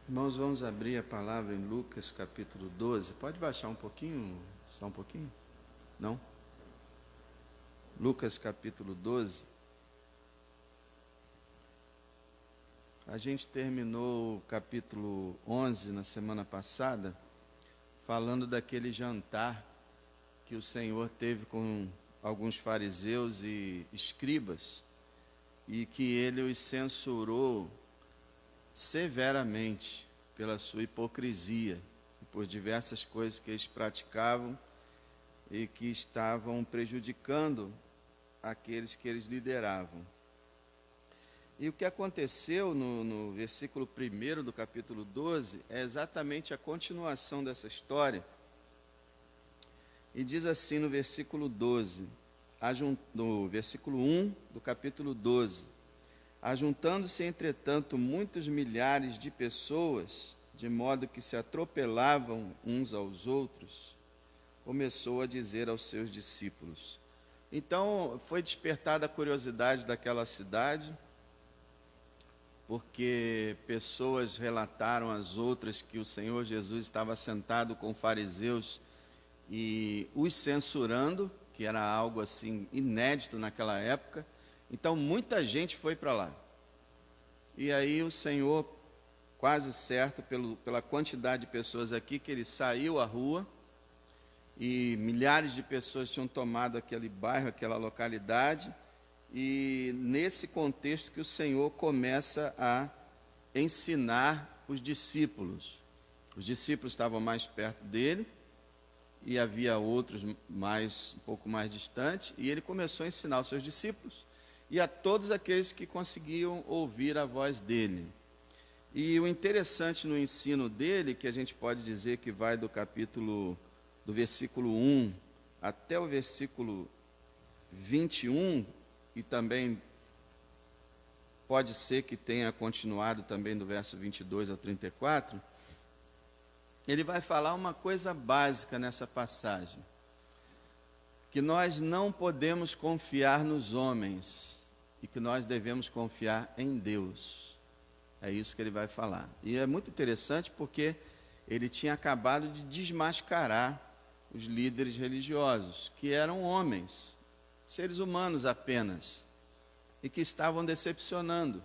Irmãos, vamos abrir a palavra em Lucas capítulo 12. Pode baixar um pouquinho, só um pouquinho? Não? Lucas capítulo 12. A gente terminou o capítulo 11 na semana passada, falando daquele jantar que o Senhor teve com alguns fariseus e escribas, e que ele os censurou severamente pela sua hipocrisia, por diversas coisas que eles praticavam e que estavam prejudicando aqueles que eles lideravam. E o que aconteceu no versículo 1 do capítulo 12 é exatamente a continuação dessa história. E diz assim no versículo 12, no versículo 1 do capítulo 12: ajuntando-se, entretanto, muitos milhares de pessoas, de modo que se atropelavam uns aos outros, começou a dizer aos seus discípulos. Então, foi despertada a curiosidade daquela cidade, porque pessoas relataram às outras que o Senhor Jesus estava sentado com fariseus e os censurando, que era algo assim inédito naquela época. Então muita gente foi para lá. E aí o Senhor, quase certo, pela quantidade de pessoas aqui, que ele saiu à rua, e milhares de pessoas tinham tomado aquele bairro, aquela localidade, e nesse contexto que o Senhor começa a ensinar os discípulos. Os discípulos estavam mais perto dele, e havia outros um pouco mais distantes, e ele começou a ensinar os seus discípulos e a todos aqueles que conseguiam ouvir a voz dele. E o interessante no ensino dele, que a gente pode dizer que vai do versículo 1 até o versículo 21, e também pode ser que tenha continuado também do verso 22 ao 34, ele vai falar uma coisa básica nessa passagem: que nós não podemos confiar nos homens e que nós devemos confiar em Deus. É isso que ele vai falar. E é muito interessante porque ele tinha acabado de desmascarar os líderes religiosos, que eram homens, seres humanos apenas, e que estavam decepcionando.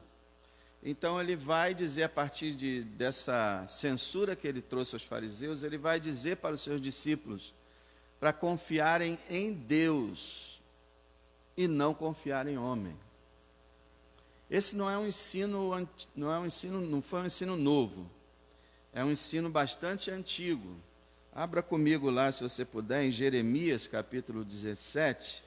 Então ele vai dizer, a partir dessa censura que ele trouxe aos fariseus, ele vai dizer para os seus discípulos para confiarem em Deus e não confiar em homem. Esse não foi um ensino novo, é um ensino bastante antigo. Abra comigo lá, se você puder, em Jeremias capítulo 17.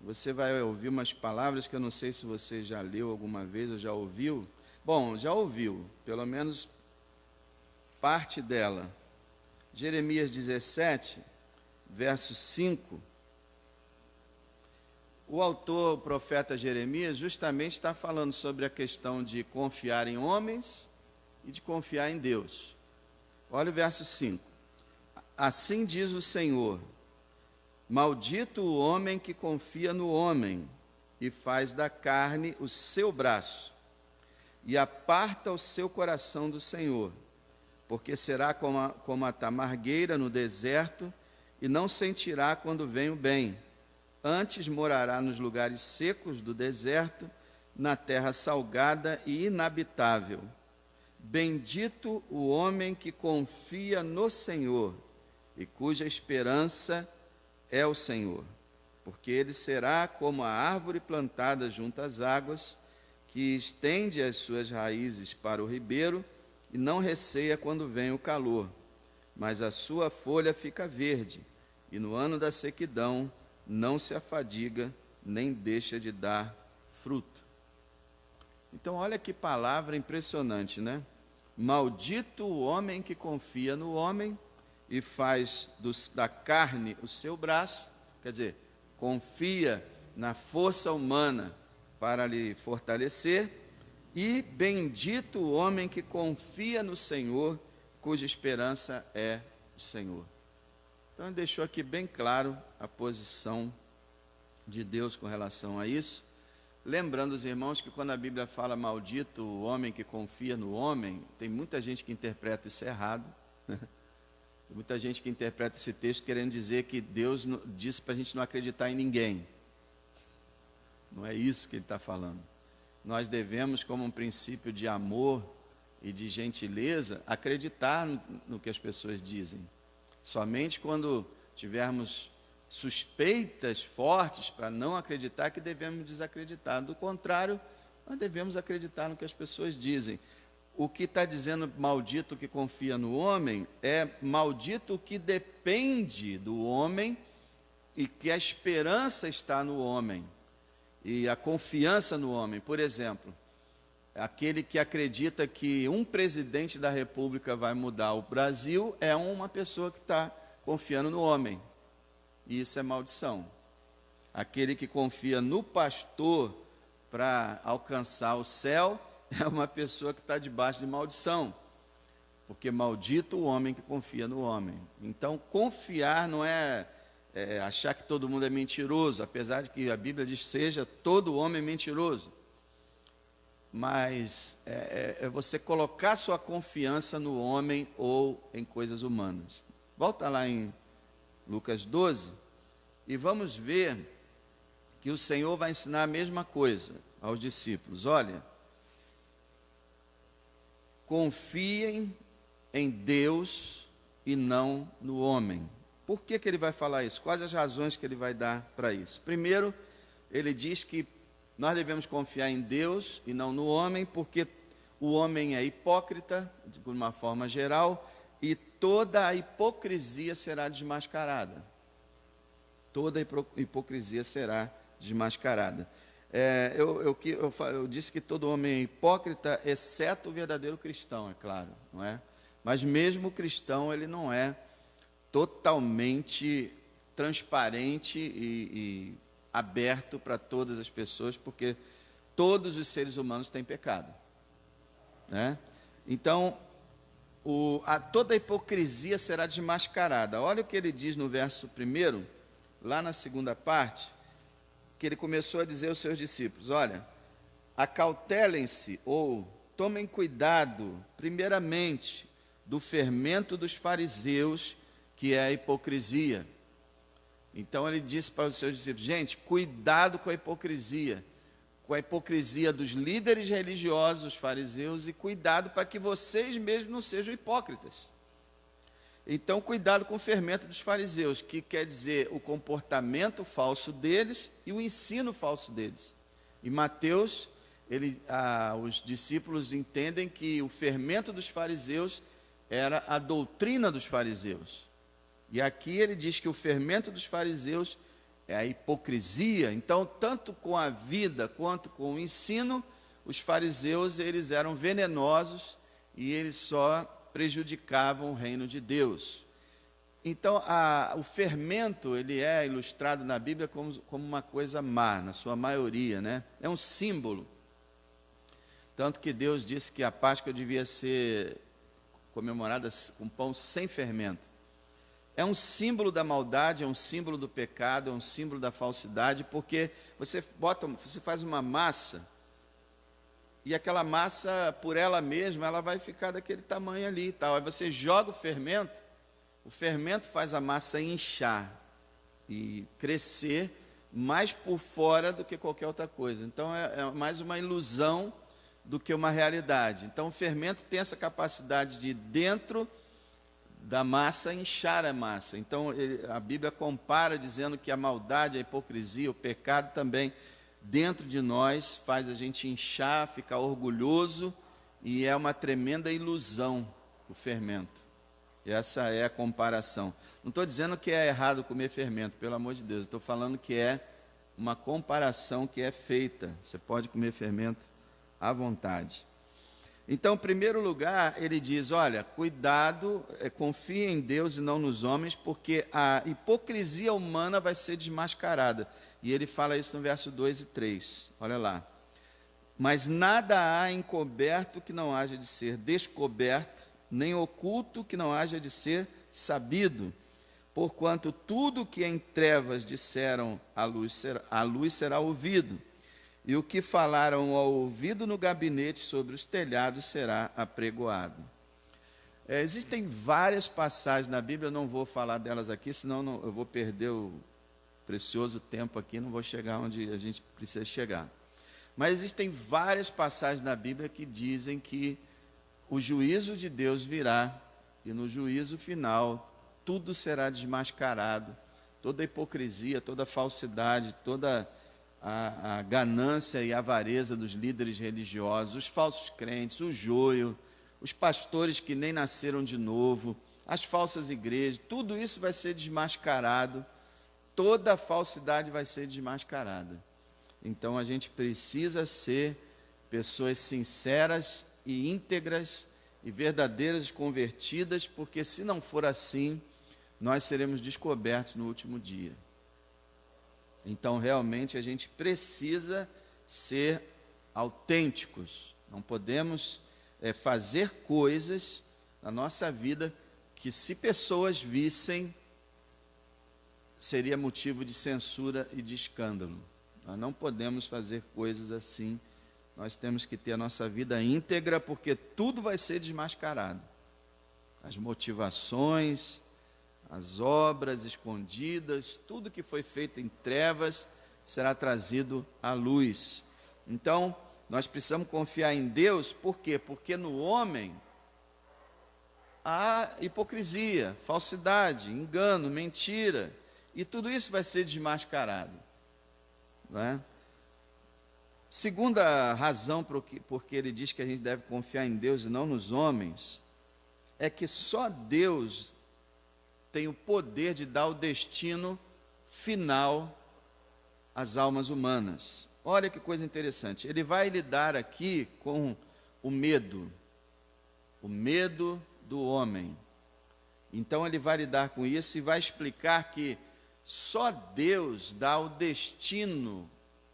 Você vai ouvir umas palavras que eu não sei se você já leu alguma vez ou já ouviu. Bom, já ouviu, pelo menos parte dela. Jeremias 17, verso 5. O autor, o profeta Jeremias, justamente está falando sobre a questão de confiar em homens e de confiar em Deus. Olha o verso 5. Assim diz o Senhor: maldito o homem que confia no homem e faz da carne o seu braço e aparta o seu coração do Senhor, porque será como a tamargueira no deserto e não sentirá quando vem o bem. Antes morará nos lugares secos do deserto, na terra salgada e inabitável. Bendito o homem que confia no Senhor e cuja esperança é o Senhor, porque ele será como a árvore plantada junto às águas, que estende as suas raízes para o ribeiro e não receia quando vem o calor, mas a sua folha fica verde, e no ano da sequidão não se afadiga, nem deixa de dar fruto. Então olha que palavra impressionante, né? Maldito o homem que confia no homem e faz da carne o seu braço, quer dizer, confia na força humana para lhe fortalecer, e bendito o homem que confia no Senhor, cuja esperança é o Senhor. Então ele deixou aqui bem claro a posição de Deus com relação a isso, lembrando os irmãos que quando a Bíblia fala maldito o homem que confia no homem, tem muita gente que interpreta isso errado. Muita gente que interpreta esse texto querendo dizer que Deus disse para a gente não acreditar em ninguém. Não é isso que ele está falando. Nós devemos, como um princípio de amor e de gentileza, acreditar no que as pessoas dizem. Somente quando tivermos suspeitas fortes para não acreditar que devemos desacreditar. Do contrário, nós devemos acreditar no que as pessoas dizem. O que está dizendo maldito o que confia no homem é maldito o que depende do homem e que a esperança está no homem e a confiança no homem. Por exemplo, aquele que acredita que um presidente da República vai mudar o Brasil é uma pessoa que está confiando no homem. E isso é maldição. Aquele que confia no pastor para alcançar o céu é uma pessoa que está debaixo de maldição. Porque maldito o homem que confia no homem. Então, confiar não é achar que todo mundo é mentiroso, apesar de que a Bíblia diz seja todo homem mentiroso. Mas é você colocar sua confiança no homem ou em coisas humanas. Volta lá em Lucas 12, e vamos ver que o Senhor vai ensinar a mesma coisa aos discípulos. Olha, confiem em Deus e não no homem. Por que ele vai falar isso? Quais as razões que ele vai dar para isso? Primeiro, ele diz que nós devemos confiar em Deus e não no homem, porque o homem é hipócrita, de uma forma geral, e toda a hipocrisia será desmascarada. Toda a hipocrisia será desmascarada. Eu disse que todo homem é hipócrita, exceto o verdadeiro cristão, é claro, não é? Mas mesmo o cristão, ele não é totalmente transparente e aberto para todas as pessoas, porque todos os seres humanos têm pecado, né? Então, toda a hipocrisia será desmascarada. Olha o que ele diz no verso 1, lá na segunda parte, que ele começou a dizer aos seus discípulos: olha, acautelem-se ou tomem cuidado, primeiramente, do fermento dos fariseus, que é a hipocrisia. Então ele disse para os seus discípulos: gente, cuidado com a hipocrisia dos líderes religiosos, os fariseus, e cuidado para que vocês mesmos não sejam hipócritas. Então, cuidado com o fermento dos fariseus, que quer dizer o comportamento falso deles e o ensino falso deles. Em Mateus, os discípulos entendem que o fermento dos fariseus era a doutrina dos fariseus. E aqui ele diz que o fermento dos fariseus é a hipocrisia. Então, tanto com a vida quanto com o ensino, os fariseus eles eram venenosos e eles só prejudicavam o reino de Deus. Então, o fermento ele é ilustrado na Bíblia como uma coisa má, na sua maioria, né? É um símbolo. Tanto que Deus disse que a Páscoa devia ser comemorada com pão sem fermento. É um símbolo da maldade, é um símbolo do pecado, é um símbolo da falsidade, porque você faz uma massa, e aquela massa, por ela mesma, ela vai ficar daquele tamanho ali e tal. Aí você joga o fermento faz a massa inchar e crescer mais por fora do que qualquer outra coisa. Então é mais uma ilusão do que uma realidade. Então o fermento tem essa capacidade de, dentro da massa, inchar a massa. Então a Bíblia compara dizendo que a maldade, a hipocrisia, o pecado também dentro de nós faz a gente inchar, ficar orgulhoso, e é uma tremenda ilusão o fermento. Essa é a comparação. Não estou dizendo que é errado comer fermento, pelo amor de Deus. Estou falando que é uma comparação que é feita. Você pode comer fermento à vontade. Então, em primeiro lugar, ele diz: olha, cuidado, confie em Deus e não nos homens, porque a hipocrisia humana vai ser desmascarada. E ele fala isso no verso 2 e 3. Olha lá. Mas nada há encoberto que não haja de ser descoberto, nem oculto que não haja de ser sabido. Porquanto tudo que em trevas disseram à luz será ouvido, e o que falaram ao ouvido no gabinete sobre os telhados será apregoado. Existem várias passagens na Bíblia, eu não vou falar delas aqui, senão eu vou perder o precioso tempo aqui, não vou chegar onde a gente precisa chegar. Mas existem várias passagens na Bíblia que dizem que o juízo de Deus virá, e no juízo final, tudo será desmascarado, toda a hipocrisia, toda a falsidade, toda a ganância e a avareza dos líderes religiosos, os falsos crentes, o joio, os pastores que nem nasceram de novo, as falsas igrejas, tudo isso vai ser desmascarado, toda a falsidade vai ser desmascarada. Então a gente precisa ser pessoas sinceras e íntegras e verdadeiras, convertidas, porque se não for assim, nós seremos descobertos no último dia. Então realmente a gente precisa ser autênticos, não podemos fazer coisas na nossa vida que, se pessoas vissem, seria motivo de censura e de escândalo. Nós não podemos fazer coisas assim, nós temos que ter a nossa vida íntegra, porque tudo vai ser desmascarado. As motivações, as obras escondidas, tudo que foi feito em trevas será trazido à luz. Então, nós precisamos confiar em Deus, por quê? Porque no homem há hipocrisia, falsidade, engano, mentira, e tudo isso vai ser desmascarado, não é? Segunda razão porque ele diz que a gente deve confiar em Deus e não nos homens, é que só Deus tem o poder de dar o destino final às almas humanas. Olha que coisa interessante, ele vai lidar aqui com o medo do homem. Então ele vai lidar com isso e vai explicar que só Deus dá o destino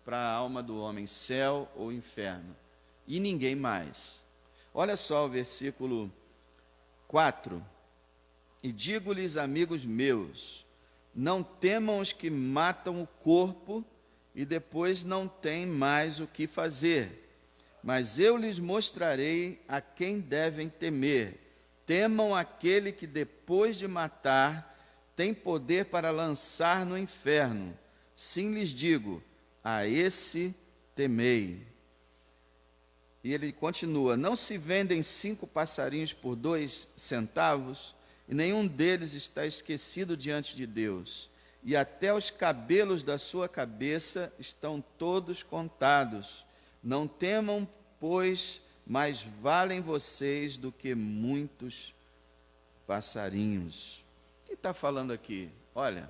para a alma do homem, céu ou inferno, e ninguém mais. Olha só o versículo 4. E digo-lhes, amigos meus, não temam os que matam o corpo e depois não têm mais o que fazer, mas eu lhes mostrarei a quem devem temer. Temam aquele que depois de matar tem poder para lançar no inferno. Sim, lhes digo, a esse temei. E ele continua, não se vendem 5 passarinhos por 2 centavos, e nenhum deles está esquecido diante de Deus, e até os cabelos da sua cabeça estão todos contados. Não temam, pois, mais valem vocês do que muitos passarinhos. O que está falando aqui? Olha,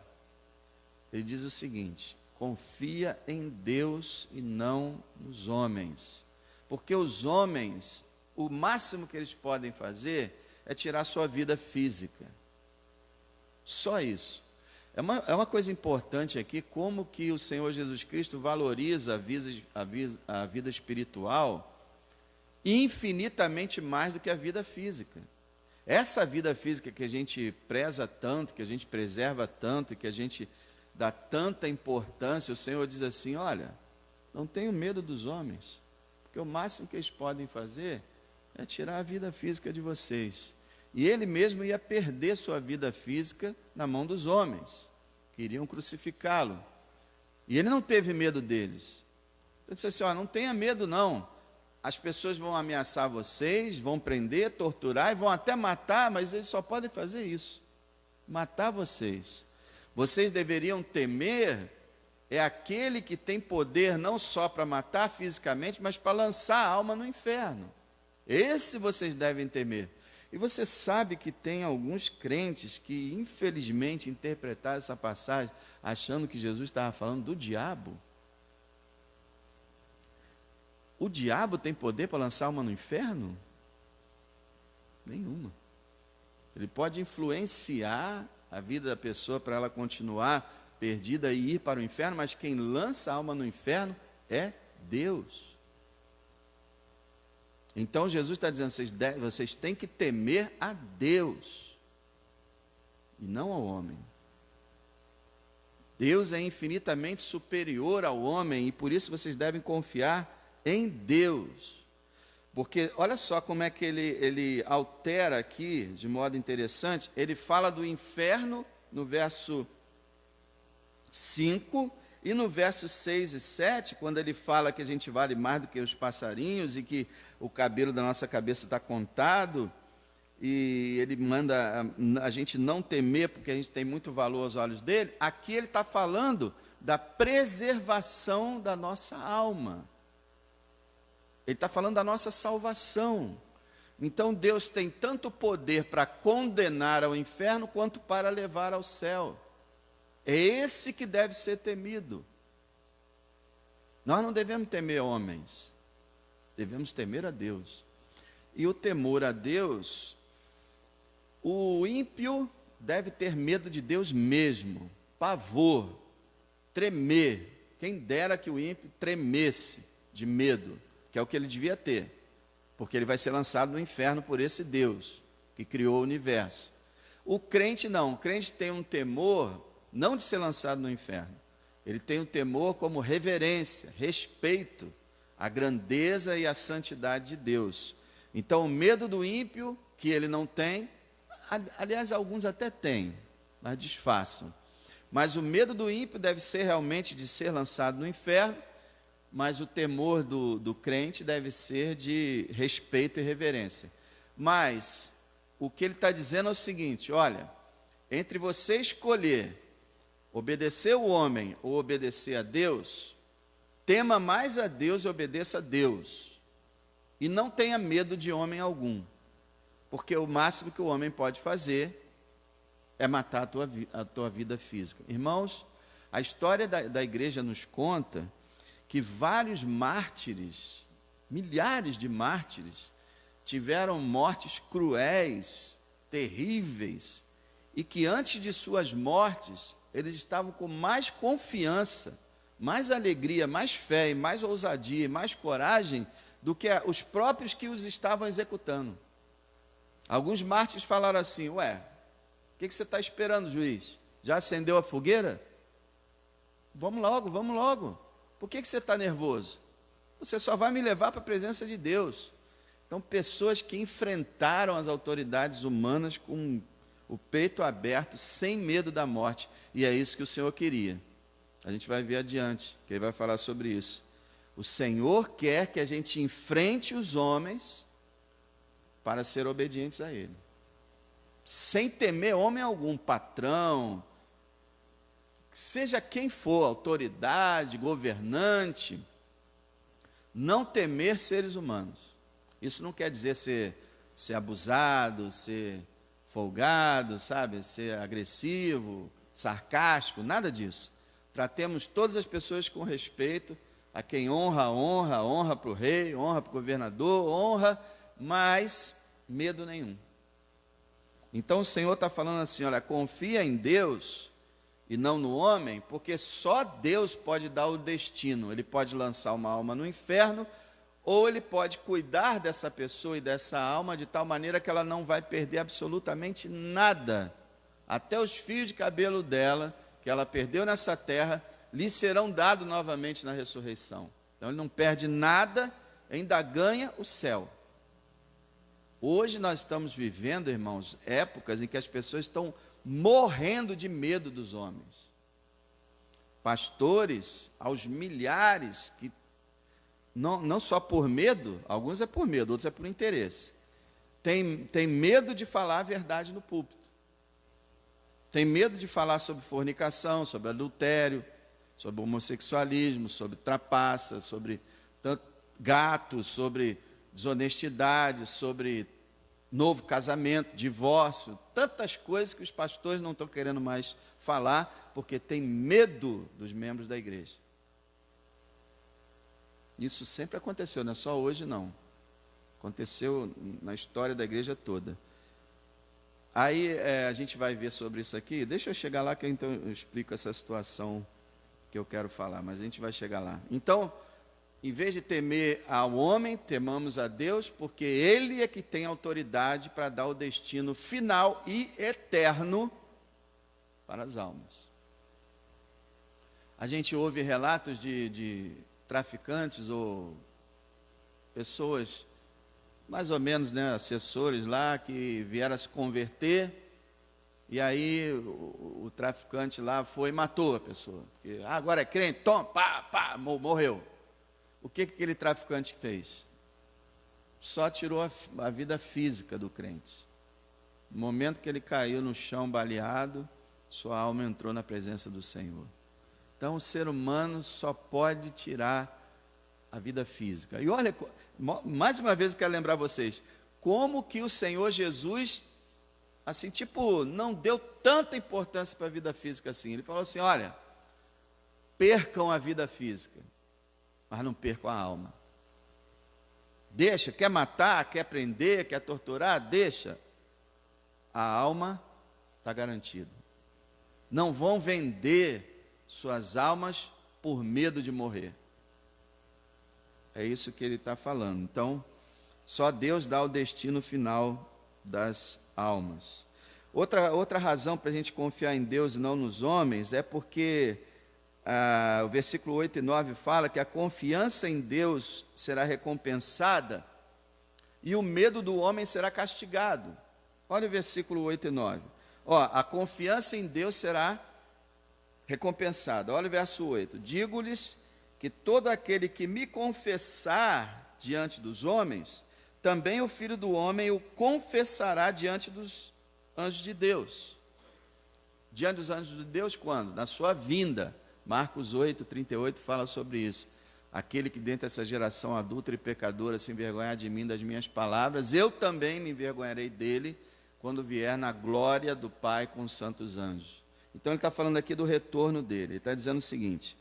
ele diz o seguinte, confia em Deus e não nos homens, porque os homens, o máximo que eles podem fazer é tirar sua vida física, só isso. É uma coisa importante aqui, como que o Senhor Jesus Cristo valoriza a vida espiritual infinitamente mais do que a vida física. Essa vida física que a gente preza tanto, que a gente preserva tanto, que a gente dá tanta importância, o Senhor diz assim, olha, não tenho medo dos homens, porque o máximo que eles podem fazer é tirar a vida física de vocês. E ele mesmo ia perder sua vida física na mão dos homens, que iriam crucificá-lo. E ele não teve medo deles. Então ele disse assim, não tenha medo não. As pessoas vão ameaçar vocês, vão prender, torturar e vão até matar, mas eles só podem fazer isso, matar vocês. Vocês deveriam temer aquele que tem poder não só para matar fisicamente, mas para lançar a alma no inferno. Esse vocês devem temer. E você sabe que tem alguns crentes que infelizmente interpretaram essa passagem achando que Jesus estava falando do diabo. O diabo tem poder para lançar a alma no inferno? Nenhuma. Ele pode influenciar a vida da pessoa para ela continuar perdida e ir para o inferno, mas quem lança a alma no inferno é Deus. Então Jesus está dizendo, vocês têm que temer a Deus e não ao homem. Deus é infinitamente superior ao homem e por isso vocês devem confiar em Deus. Porque olha só como é que ele altera aqui, de modo interessante, ele fala do inferno no verso 5, e no verso 6 e 7, quando ele fala que a gente vale mais do que os passarinhos e que o cabelo da nossa cabeça está contado, e ele manda a gente não temer porque a gente tem muito valor aos olhos dele, aqui ele está falando da preservação da nossa alma. Ele está falando da nossa salvação. Então Deus tem tanto poder para condenar ao inferno quanto para levar ao céu. É esse que deve ser temido. Nós não devemos temer homens, devemos temer a Deus. E o temor a Deus, o ímpio deve ter medo de Deus mesmo, pavor, tremer. Quem dera que o ímpio tremesse de medo, que é o que ele devia ter, porque ele vai ser lançado no inferno por esse Deus que criou o universo. O crente não, o crente tem um temor não de ser lançado no inferno, ele tem um temor como reverência, respeito à grandeza e à santidade de Deus. Então o medo do ímpio, que ele não tem, aliás alguns até têm, mas disfarçam. Mas o medo do ímpio deve ser realmente de ser lançado no inferno, mas o temor do crente deve ser de respeito e reverência. Mas o que ele está dizendo é o seguinte: olha, entre você escolher obedecer o homem ou obedecer a Deus, tema mais a Deus e obedeça a Deus. E não tenha medo de homem algum, porque o máximo que o homem pode fazer é matar a tua vida física. Irmãos, a história da igreja nos conta que vários mártires, milhares de mártires, tiveram mortes cruéis, terríveis, e que antes de suas mortes, eles estavam com mais confiança, mais alegria, mais fé, e mais ousadia, e mais coragem, do que os próprios que os estavam executando. Alguns mártires falaram assim: ué, o que você está esperando, juiz? Já acendeu a fogueira? Vamos logo, vamos logo. Por que você está nervoso? Você só vai me levar para a presença de Deus. Então, pessoas que enfrentaram as autoridades humanas com o peito aberto, sem medo da morte. E é isso que o Senhor queria. A gente vai ver adiante, que ele vai falar sobre isso. O Senhor quer que a gente enfrente os homens para ser obedientes a Ele. Sem temer homem algum, patrão, seja quem for, autoridade, governante, não temer seres humanos. Isso não quer dizer ser abusado, ser folgado, sabe, ser agressivo, sarcástico, nada disso. Tratemos todas as pessoas com respeito, a quem honra, honra, honra para o rei, honra para o governador, honra, mas medo nenhum. Então o Senhor está falando assim: olha, confia em Deus e não no homem, porque só Deus pode dar o destino. Ele pode lançar uma alma no inferno, ou Ele pode cuidar dessa pessoa e dessa alma de tal maneira que ela não vai perder absolutamente nada. Até os fios de cabelo dela, que ela perdeu nessa terra, lhe serão dados novamente na ressurreição. Então ele não perde nada, ainda ganha o céu. Hoje nós estamos vivendo, irmãos, épocas em que as pessoas estão morrendo de medo dos homens. Pastores, aos milhares, que não só por medo, alguns é por medo, outros é por interesse, tem medo de falar a verdade no púlpito. Tem medo de falar sobre fornicação, sobre adultério, sobre homossexualismo, sobre trapaça, sobre gato, sobre desonestidade, sobre novo casamento, divórcio, tantas coisas que os pastores não estão querendo mais falar, porque tem medo dos membros da igreja. Isso sempre aconteceu, não é só hoje não. Aconteceu na história da igreja toda. Aí a gente vai ver sobre isso aqui. Deixa eu chegar lá que então eu explico essa situação que eu quero falar, mas a gente vai chegar lá. Então, em vez de temer ao homem, temamos a Deus, porque Ele é que tem autoridade para dar o destino final e eterno para as almas. A gente ouve relatos de traficantes ou pessoas, mais ou menos, né, assessores lá, que vieram a se converter, e aí o traficante lá foi e matou a pessoa. Porque, agora é crente, toma, pá, morreu. O que aquele traficante fez? Só tirou a vida física do crente. No momento que ele caiu no chão baleado, sua alma entrou na presença do Senhor. Então, o ser humano só pode tirar a vida física. E olha, mais uma vez eu quero lembrar vocês, como que o Senhor Jesus, assim, tipo, não deu tanta importância para a vida física assim. Ele falou assim, olha, percam a vida física, mas não percam a alma. Deixa, quer matar, quer prender, quer torturar, deixa. A alma está garantida. Não vão vender suas almas por medo de morrer. É isso que ele está falando. Então, só Deus dá o destino final das almas. Outra razão para a gente confiar em Deus e não nos homens é porque o versículo 8 e 9 fala que a confiança em Deus será recompensada e o medo do homem será castigado. Olha o versículo 8 e 9. A confiança em Deus será recompensada. Olha o verso 8. Digo-lhes que todo aquele que me confessar diante dos homens, também o Filho do Homem o confessará diante dos anjos de Deus. Diante dos anjos de Deus quando? Na sua vinda. Marcos 8, 38 fala sobre isso. Aquele que dentre essa geração adulta e pecadora se envergonhar de mim, das minhas palavras, eu também me envergonharei dele quando vier na glória do Pai com os santos anjos. Então ele está falando aqui do retorno dele. Ele está dizendo o seguinte: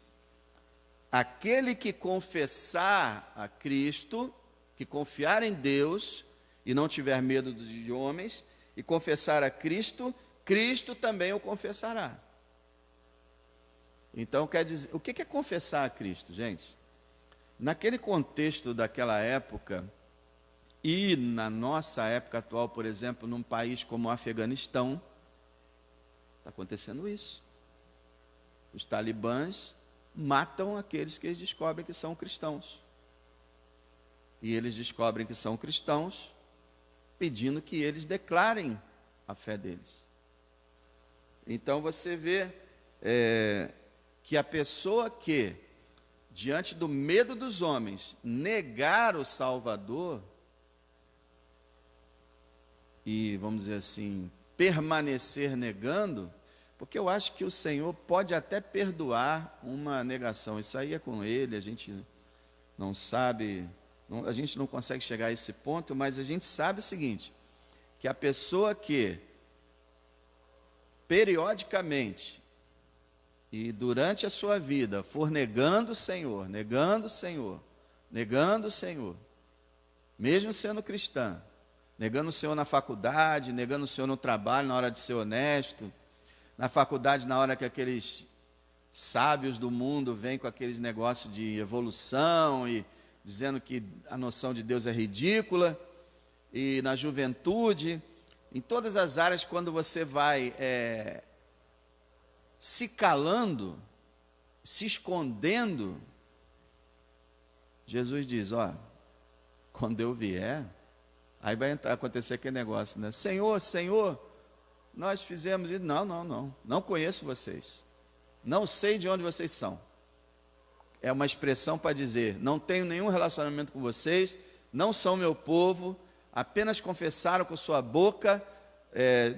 aquele que confessar a Cristo, que confiar em Deus e não tiver medo de homens, e confessar a Cristo, Cristo também o confessará. Então, quer dizer, o que é confessar a Cristo, gente? Naquele contexto daquela época, e na nossa época atual, por exemplo, num país como o Afeganistão, está acontecendo isso. Os talibãs matam aqueles que eles descobrem que são cristãos. E eles descobrem que são cristãos, pedindo que eles declarem a fé deles. Então você vê que a pessoa que, diante do medo dos homens, negar o Salvador, e vamos dizer assim, permanecer negando, porque eu acho que o Senhor pode até perdoar uma negação, isso aí é com Ele, a gente não sabe, a gente não consegue chegar a esse ponto, mas a gente sabe o seguinte, que a pessoa que periodicamente e durante a sua vida for negando o Senhor, mesmo sendo cristã, negando o Senhor na faculdade, negando o Senhor no trabalho, na hora de ser honesto, na faculdade, na hora que aqueles sábios do mundo vêm com aqueles negócios de evolução e dizendo que a noção de Deus é ridícula, e na juventude, em todas as áreas, quando você vai se calando, se escondendo, Jesus diz, quando eu vier, aí vai acontecer aquele negócio, né? Senhor, nós fizemos isso. Não conheço vocês. Não sei de onde vocês são. É uma expressão para dizer, não tenho nenhum relacionamento com vocês, não são meu povo, apenas confessaram com sua boca,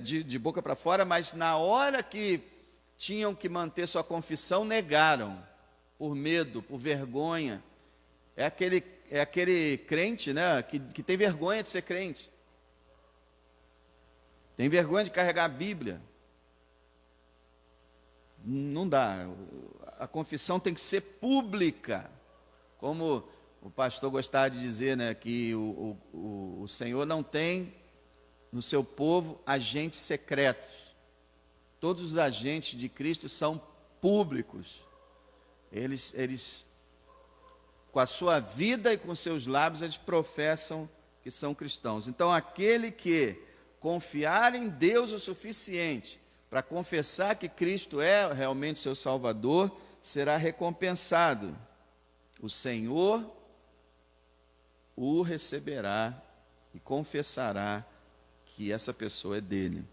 de boca para fora, mas na hora que tinham que manter sua confissão, negaram, por medo, por vergonha. É aquele crente, né, que tem vergonha de ser crente. Tem vergonha de carregar a Bíblia. Não dá. A confissão tem que ser pública. Como o pastor gostava de dizer, né, que o Senhor não tem no seu povo agentes secretos. Todos os agentes de Cristo são públicos. Eles, com a sua vida e com seus lábios, eles professam que são cristãos. Então, aquele que confiar em Deus o suficiente para confessar que Cristo é realmente seu Salvador, será recompensado. O Senhor o receberá e confessará que essa pessoa é dele.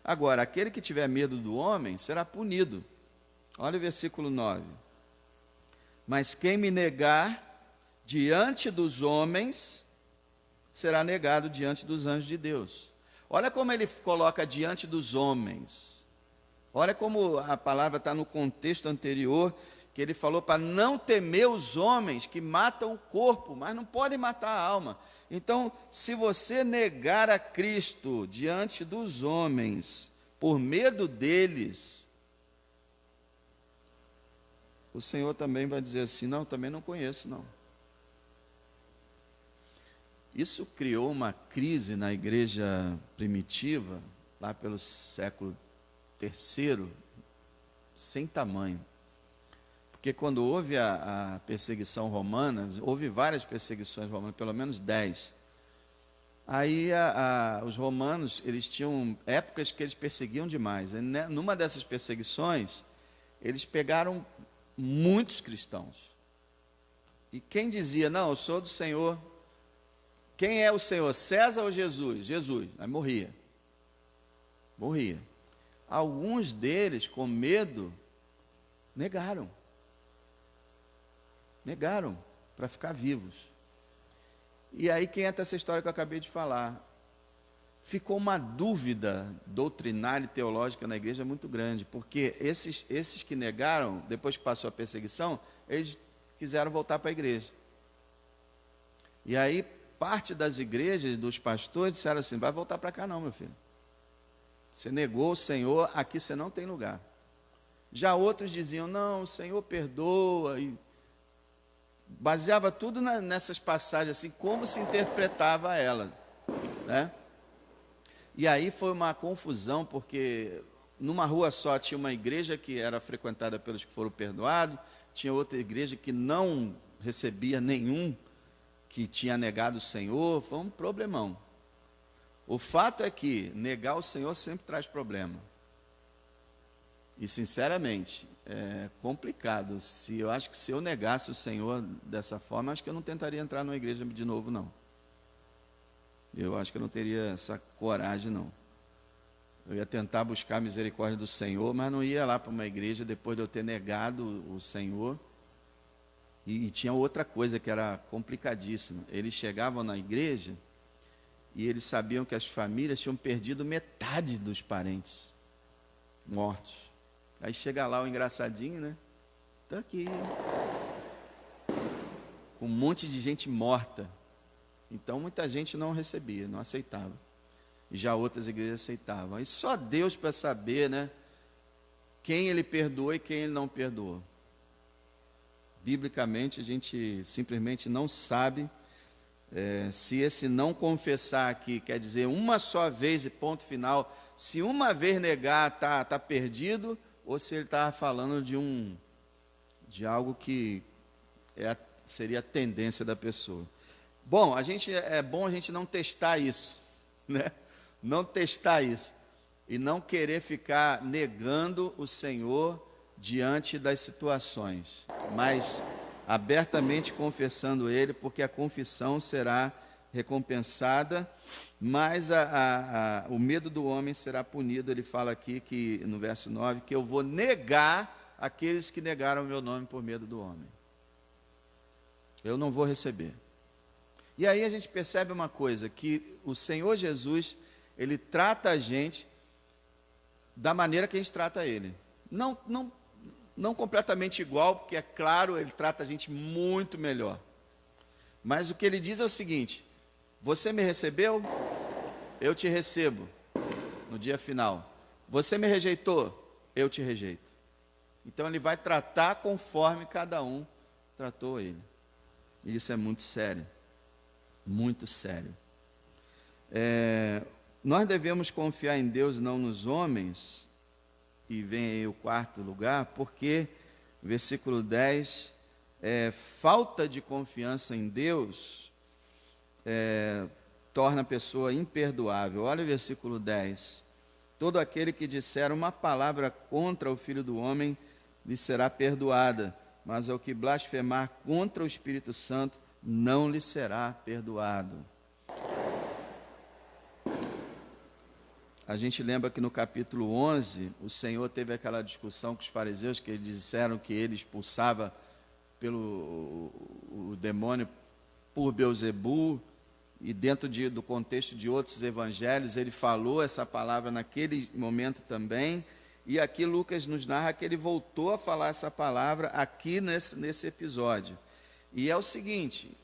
Agora, aquele que tiver medo do homem será punido. Olha o versículo 9. Mas quem me negar diante dos homens, será negado diante dos anjos de Deus. Olha como ele coloca diante dos homens. Olha como a palavra está no contexto anterior, que ele falou para não temer os homens que matam o corpo, mas não podem matar a alma. Então, se você negar a Cristo diante dos homens, por medo deles, o Senhor também vai dizer assim, não, também não conheço, não. Isso criou uma crise na igreja primitiva, lá pelo século III, sem tamanho. Porque quando houve a perseguição romana, houve várias perseguições romanas, pelo menos 10. Aí os romanos, eles tinham épocas que eles perseguiam demais. E, numa dessas perseguições, eles pegaram muitos cristãos. E quem dizia, não, eu sou do Senhor. Quem é o Senhor, César ou Jesus? Jesus. Aí morria. Morria. Alguns deles, com medo, negaram para ficar vivos. E aí que entra essa história que eu acabei de falar. Ficou uma dúvida doutrinária e teológica na igreja muito grande, porque esses que negaram, depois que passou a perseguição, eles quiseram voltar para a igreja. E aí parte das igrejas, dos pastores, disseram assim, vai voltar para cá não, meu filho. Você negou o Senhor, aqui você não tem lugar. Já outros diziam, não, o Senhor perdoa, e baseava tudo nessas passagens, assim, como se interpretava ela, né? E aí foi uma confusão, porque numa rua só tinha uma igreja que era frequentada pelos que foram perdoados, tinha outra igreja que não recebia nenhum que tinha negado o Senhor, foi um problemão. O fato é que negar o Senhor sempre traz problema. E, sinceramente, é complicado. Eu acho que se eu negasse o Senhor dessa forma, acho que eu não tentaria entrar numa igreja de novo, não. Eu acho que eu não teria essa coragem, não. Eu ia tentar buscar a misericórdia do Senhor, mas não ia lá para uma igreja depois de eu ter negado o Senhor. E tinha outra coisa que era complicadíssima. Eles chegavam na igreja e eles sabiam que as famílias tinham perdido metade dos parentes mortos. Aí chega lá o engraçadinho, né? Está aqui. Um monte de gente morta. Então muita gente não recebia, não aceitava. E já outras igrejas aceitavam. E só Deus para saber, né? Quem ele perdoou e quem ele não perdoou. Biblicamente a gente simplesmente não sabe se esse não confessar aqui quer dizer uma só vez e ponto final. Se uma vez negar tá perdido, ou se ele estava falando de algo que seria a tendência da pessoa. Bom, é bom a gente não testar isso, né? Não testar isso e não querer ficar negando o Senhor diante das situações, mas abertamente confessando Ele, porque a confissão será recompensada, mas o medo do homem será punido. Ele fala aqui, que no verso 9, que eu vou negar aqueles que negaram o meu nome por medo do homem. Eu não vou receber. E aí a gente percebe uma coisa, que o Senhor Jesus, Ele trata a gente da maneira que a gente trata Ele. Não completamente igual, porque é claro, Ele trata a gente muito melhor. Mas o que Ele diz é o seguinte, você me recebeu, eu te recebo no dia final. Você me rejeitou, eu te rejeito. Então Ele vai tratar conforme cada um tratou Ele. E isso é muito sério. Muito sério. Nós devemos confiar em Deus, não nos homens. E vem aí o quarto lugar, porque, versículo 10, falta de confiança em Deus torna a pessoa imperdoável. Olha o versículo 10. Todo aquele que disser uma palavra contra o Filho do Homem lhe será perdoada, mas ao que blasfemar contra o Espírito Santo não lhe será perdoado. A gente lembra que no capítulo 11, o Senhor teve aquela discussão com os fariseus, que eles disseram que ele expulsava o demônio por Beelzebu, e dentro do contexto de outros evangelhos, ele falou essa palavra naquele momento também, e aqui Lucas nos narra que ele voltou a falar essa palavra aqui nesse episódio. E é o seguinte: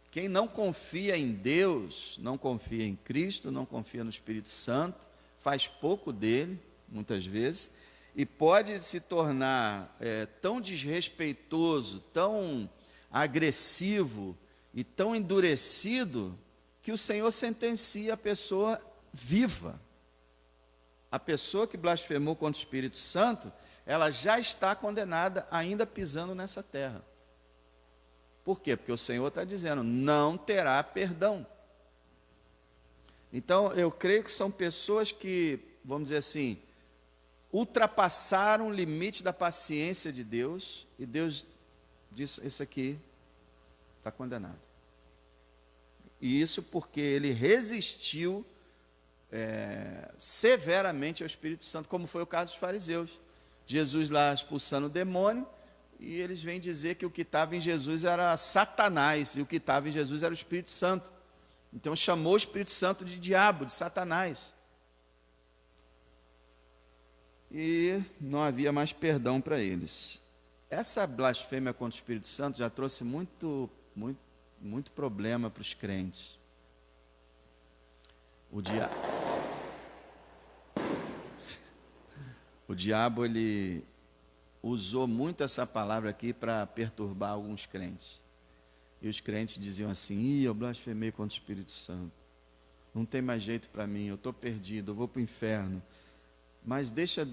quem não confia em Deus, não confia em Cristo, não confia no Espírito Santo, faz pouco dele, muitas vezes, e pode se tornar tão desrespeitoso, tão agressivo e tão endurecido, que o Senhor sentencia a pessoa viva. A pessoa que blasfemou contra o Espírito Santo, ela já está condenada ainda pisando nessa terra. Por quê? Porque o Senhor está dizendo, não terá perdão. Então, eu creio que são pessoas que, vamos dizer assim, ultrapassaram o limite da paciência de Deus, e Deus disse, esse aqui está condenado. E isso porque ele resistiu severamente ao Espírito Santo, como foi o caso dos fariseus. Jesus lá expulsando o demônio, e eles vêm dizer que o que estava em Jesus era Satanás, e o que estava em Jesus era o Espírito Santo. Então chamou o Espírito Santo de diabo, de Satanás. E não havia mais perdão para eles. Essa blasfêmia contra o Espírito Santo já trouxe muito problema para os crentes. O diabo, ele usou muito essa palavra aqui para perturbar alguns crentes. E os crentes diziam assim, eu blasfemei contra o Espírito Santo. Não tem mais jeito para mim, eu estou perdido, eu vou para o inferno. Mas deixa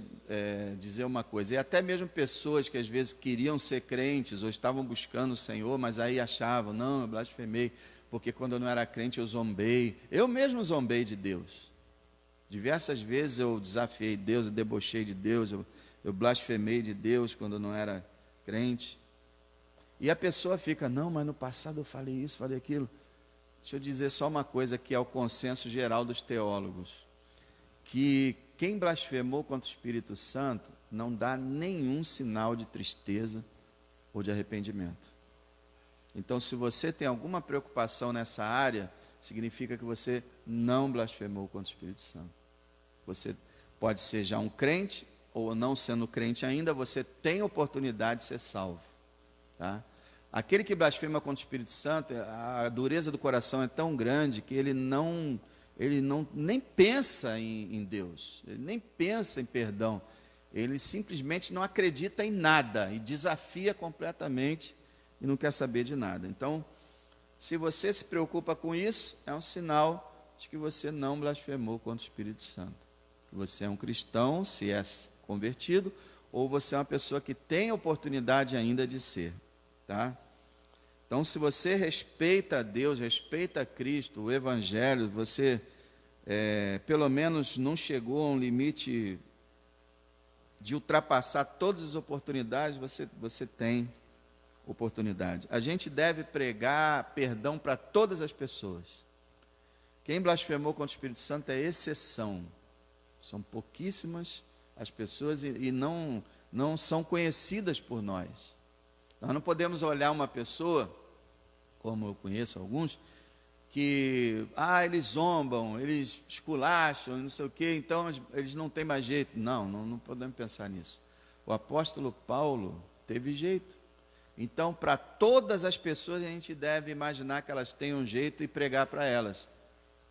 dizer uma coisa, e até mesmo pessoas que às vezes queriam ser crentes, ou estavam buscando o Senhor, mas aí achavam, não, eu blasfemei, porque quando eu não era crente eu zombei. Eu mesmo zombei de Deus. Diversas vezes eu desafiei Deus, eu debochei de Deus, eu blasfemei de Deus quando eu não era crente. E a pessoa fica, não, mas no passado eu falei isso, falei aquilo. Deixa eu dizer só uma coisa que é o consenso geral dos teólogos, que quem blasfemou contra o Espírito Santo não dá nenhum sinal de tristeza ou de arrependimento. Então, se você tem alguma preocupação nessa área, significa que você não blasfemou contra o Espírito Santo. Você pode ser já um crente, ou não sendo crente ainda, você tem oportunidade de ser salvo. Tá? Aquele que blasfema contra o Espírito Santo, a dureza do coração é tão grande que ele nem pensa em Deus, ele nem pensa em perdão, ele simplesmente não acredita em nada e desafia completamente e não quer saber de nada. Então, se você se preocupa com isso, é um sinal de que você não blasfemou contra o Espírito Santo. Que você é um cristão, se é convertido, ou você é uma pessoa que tem oportunidade ainda de ser. Tá? Então, se você respeita a Deus, respeita a Cristo, o Evangelho, você pelo menos não chegou a um limite de ultrapassar todas as oportunidades, você tem oportunidade. A gente deve pregar perdão para todas as pessoas. Quem blasfemou contra o Espírito Santo é exceção. São pouquíssimas as pessoas e não são conhecidas por nós. Nós não podemos olhar uma pessoa, como eu conheço alguns, que eles zombam, eles esculacham, não sei o quê, então eles não têm mais jeito. Não podemos pensar nisso. O apóstolo Paulo teve jeito. Então, para todas as pessoas, a gente deve imaginar que elas têm um jeito e pregar para elas.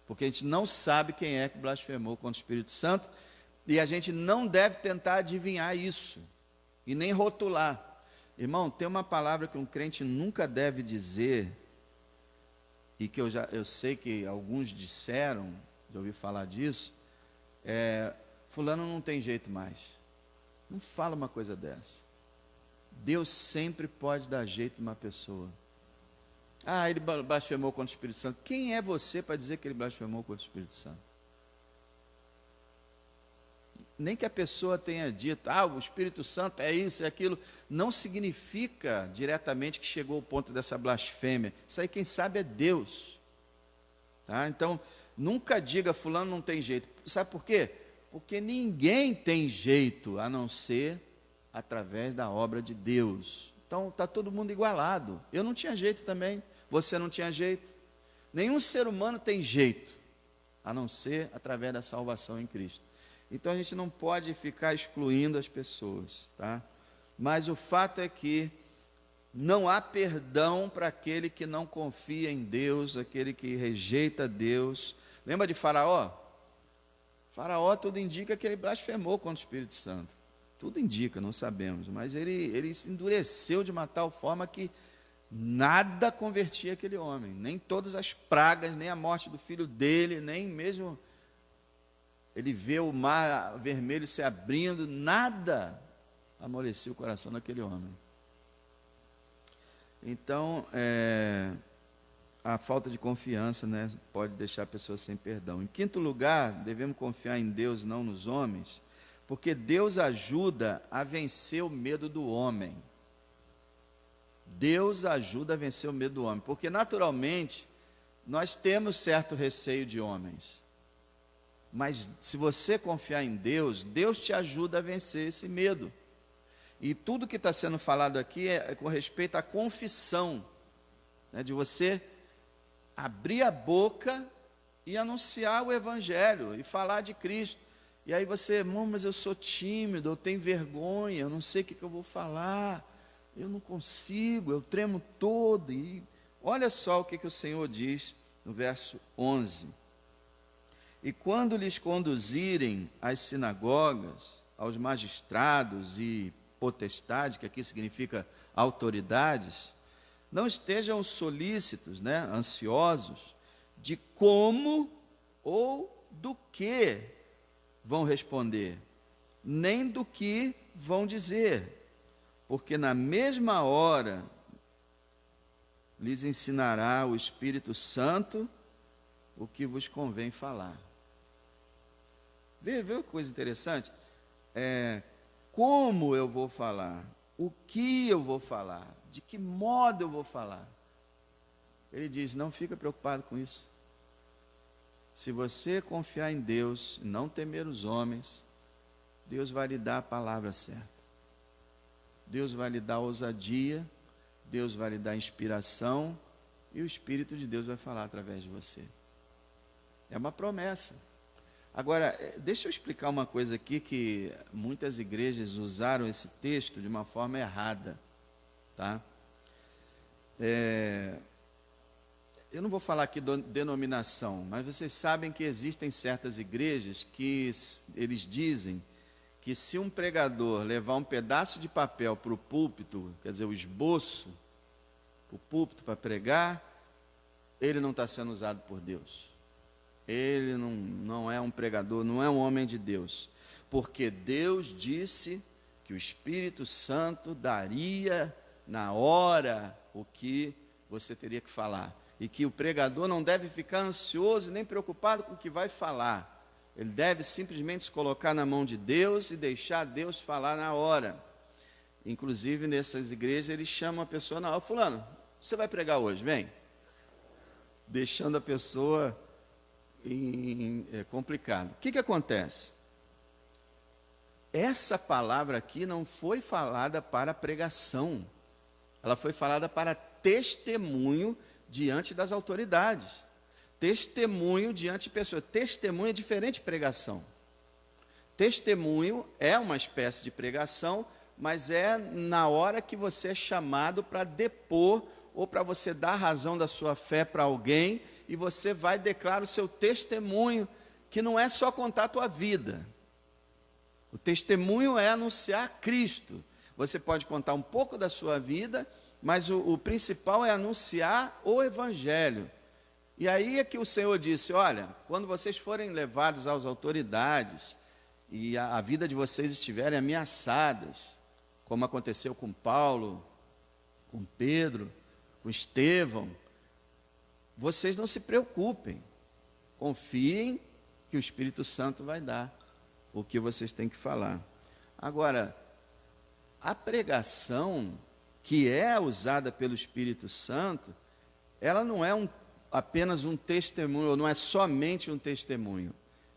Porque a gente não sabe quem é que blasfemou contra o Espírito Santo, e a gente não deve tentar adivinhar isso, e nem rotular. Irmão, tem uma palavra que um crente nunca deve dizer, e que eu sei que alguns disseram, já ouvi falar disso, fulano não tem jeito mais. Não fala uma coisa dessa. Deus sempre pode dar jeito numa pessoa. Ele blasfemou contra o Espírito Santo. Quem é você para dizer que ele blasfemou contra o Espírito Santo? nem que a pessoa tenha dito, o Espírito Santo é isso, é aquilo, não significa diretamente que chegou ao ponto dessa blasfêmia. Isso aí quem sabe é Deus. Tá? Então, nunca diga fulano não tem jeito. Sabe por quê? Porque ninguém tem jeito, a não ser através da obra de Deus. Então, está todo mundo igualado. Eu não tinha jeito também, você não tinha jeito. Nenhum ser humano tem jeito, a não ser através da salvação em Cristo. Então, a gente não pode ficar excluindo as pessoas, tá? Mas o fato é que não há perdão para aquele que não confia em Deus, aquele que rejeita Deus. Lembra de Faraó? Faraó, tudo indica que ele blasfemou contra o Espírito Santo. Tudo indica, não sabemos, mas ele se endureceu de uma tal forma que nada convertia aquele homem, nem todas as pragas, nem a morte do filho dele, nem mesmo ele vê o mar vermelho se abrindo, nada amolecia o coração daquele homem. Então, a falta de confiança, né, pode deixar a pessoa sem perdão. Em quinto lugar, devemos confiar em Deus, não nos homens, porque Deus ajuda a vencer o medo do homem. Deus ajuda a vencer o medo do homem, porque naturalmente nós temos certo receio de homens. Mas se você confiar em Deus, Deus te ajuda a vencer esse medo. E tudo que está sendo falado aqui é com respeito à confissão, né, de você abrir a boca e anunciar o Evangelho e falar de Cristo. E aí você, mas eu sou tímido, eu tenho vergonha, eu não sei o que eu vou falar, eu não consigo, eu tremo todo. E olha só o que o Senhor diz no verso 11. E quando lhes conduzirem às sinagogas, aos magistrados e potestades, que aqui significa autoridades, não estejam solícitos, né, ansiosos, de como ou do que vão responder, nem do que vão dizer, porque na mesma hora lhes ensinará o Espírito Santo o que vos convém falar. Vê que coisa interessante? Como eu vou falar? O que eu vou falar? De que modo eu vou falar? Ele diz, não fica preocupado com isso. Se você confiar em Deus, não temer os homens, Deus vai lhe dar a palavra certa. Deus vai lhe dar ousadia, Deus vai lhe dar inspiração, e o Espírito de Deus vai falar através de você. É uma promessa. Agora, deixa eu explicar uma coisa aqui, que muitas igrejas usaram esse texto de uma forma errada, tá? Eu não vou falar aqui denominação, mas vocês sabem que existem certas igrejas que eles dizem que se um pregador levar um pedaço de papel para o púlpito, quer dizer, o esboço, para o púlpito para pregar, ele não está sendo usado por Deus. Ele não é um pregador, não é um homem de Deus. Porque Deus disse que o Espírito Santo daria na hora o que você teria que falar. E que o pregador não deve ficar ansioso nem preocupado com o que vai falar. Ele deve simplesmente se colocar na mão de Deus e deixar Deus falar na hora. Inclusive, nessas igrejas, eles chamam a pessoa na hora. Fulano, você vai pregar hoje, vem. Deixando a pessoa complicado. O que acontece? Essa palavra aqui não foi falada para pregação. Ela foi falada para testemunho diante das autoridades. Testemunho diante de pessoas. Testemunho é diferente de pregação. Testemunho é uma espécie de pregação, mas é na hora que você é chamado para depor ou para você dar a razão da sua fé para alguém, e você vai declarar o seu testemunho, que não é só contar a tua vida. O testemunho é anunciar Cristo. Você pode contar um pouco da sua vida, mas o principal é anunciar o Evangelho. E aí é que o Senhor disse, olha, quando vocês forem levados às autoridades, e a vida de vocês estiverem ameaçadas, como aconteceu com Paulo, com Pedro, com Estevão, vocês não se preocupem, confiem que o Espírito Santo vai dar o que vocês têm que falar. Agora, a pregação que é usada pelo Espírito Santo, ela não é apenas um testemunho, ou não é somente um testemunho.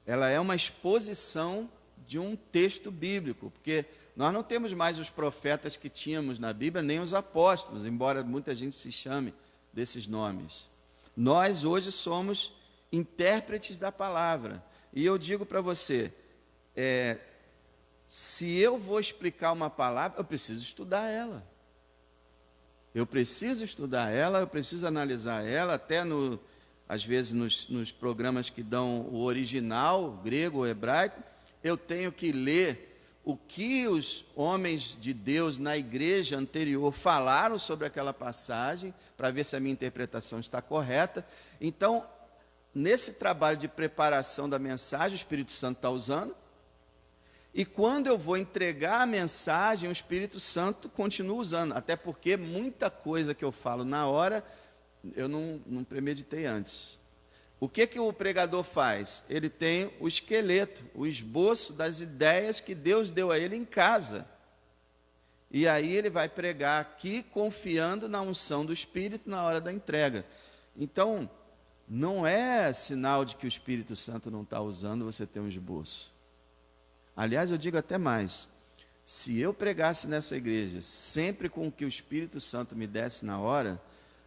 Ela é uma exposição de um texto bíblico, porque nós não temos mais os profetas que tínhamos na Bíblia, nem os apóstolos, embora muita gente se chame desses nomes. Nós hoje somos intérpretes da palavra. E eu digo para você, se eu vou explicar uma palavra, eu preciso estudar ela. Eu preciso estudar ela, eu preciso analisar ela, até às vezes nos programas que dão o original, grego ou hebraico, eu tenho que ler o que os homens de Deus na igreja anterior falaram sobre aquela passagem, para ver se a minha interpretação está correta. Então, nesse trabalho de preparação da mensagem, o Espírito Santo está usando, e quando eu vou entregar a mensagem, o Espírito Santo continua usando, até porque muita coisa que eu falo na hora, eu não premeditei antes. O que o pregador faz? Ele tem o esqueleto, o esboço das ideias que Deus deu a ele em casa. E aí ele vai pregar aqui, confiando na unção do Espírito na hora da entrega. Então, não é sinal de que o Espírito Santo não está usando você ter um esboço. Aliás, eu digo até mais, se eu pregasse nessa igreja, sempre com o que o Espírito Santo me desse na hora,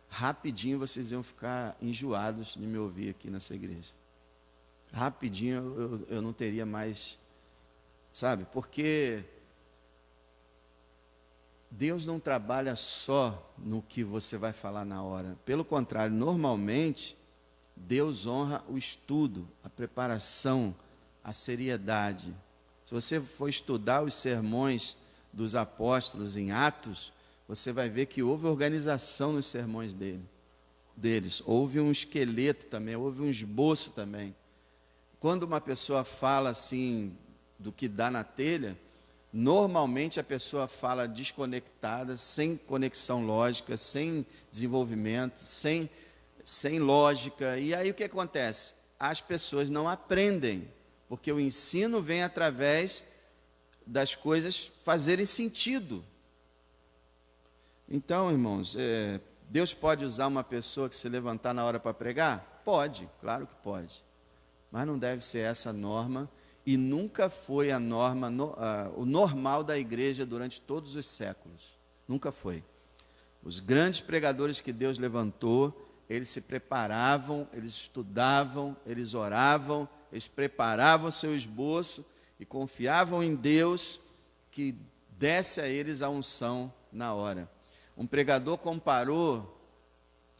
rapidinho vocês iam ficar enjoados de me ouvir aqui nessa igreja. Rapidinho eu não teria mais, sabe? Porque Deus não trabalha só no que você vai falar na hora. Pelo contrário, normalmente, Deus honra o estudo, a preparação, a seriedade. Se você for estudar os sermões dos apóstolos em Atos, você vai ver que houve organização nos sermões deles. Houve um esqueleto também, houve um esboço também. Quando uma pessoa fala assim, do que dá na telha, normalmente a pessoa fala desconectada, sem conexão lógica, sem desenvolvimento, sem lógica. E aí o que acontece? As pessoas não aprendem, porque o ensino vem através das coisas fazerem sentido. Então, irmãos, Deus pode usar uma pessoa que se levantar na hora para pregar? Pode, claro que pode. Mas não deve ser essa a norma, e nunca foi a norma, o normal da igreja durante todos os séculos. Nunca foi. Os grandes pregadores que Deus levantou, eles se preparavam, eles estudavam, eles oravam, eles preparavam seu esboço e confiavam em Deus que desse a eles a unção na hora. Um pregador comparou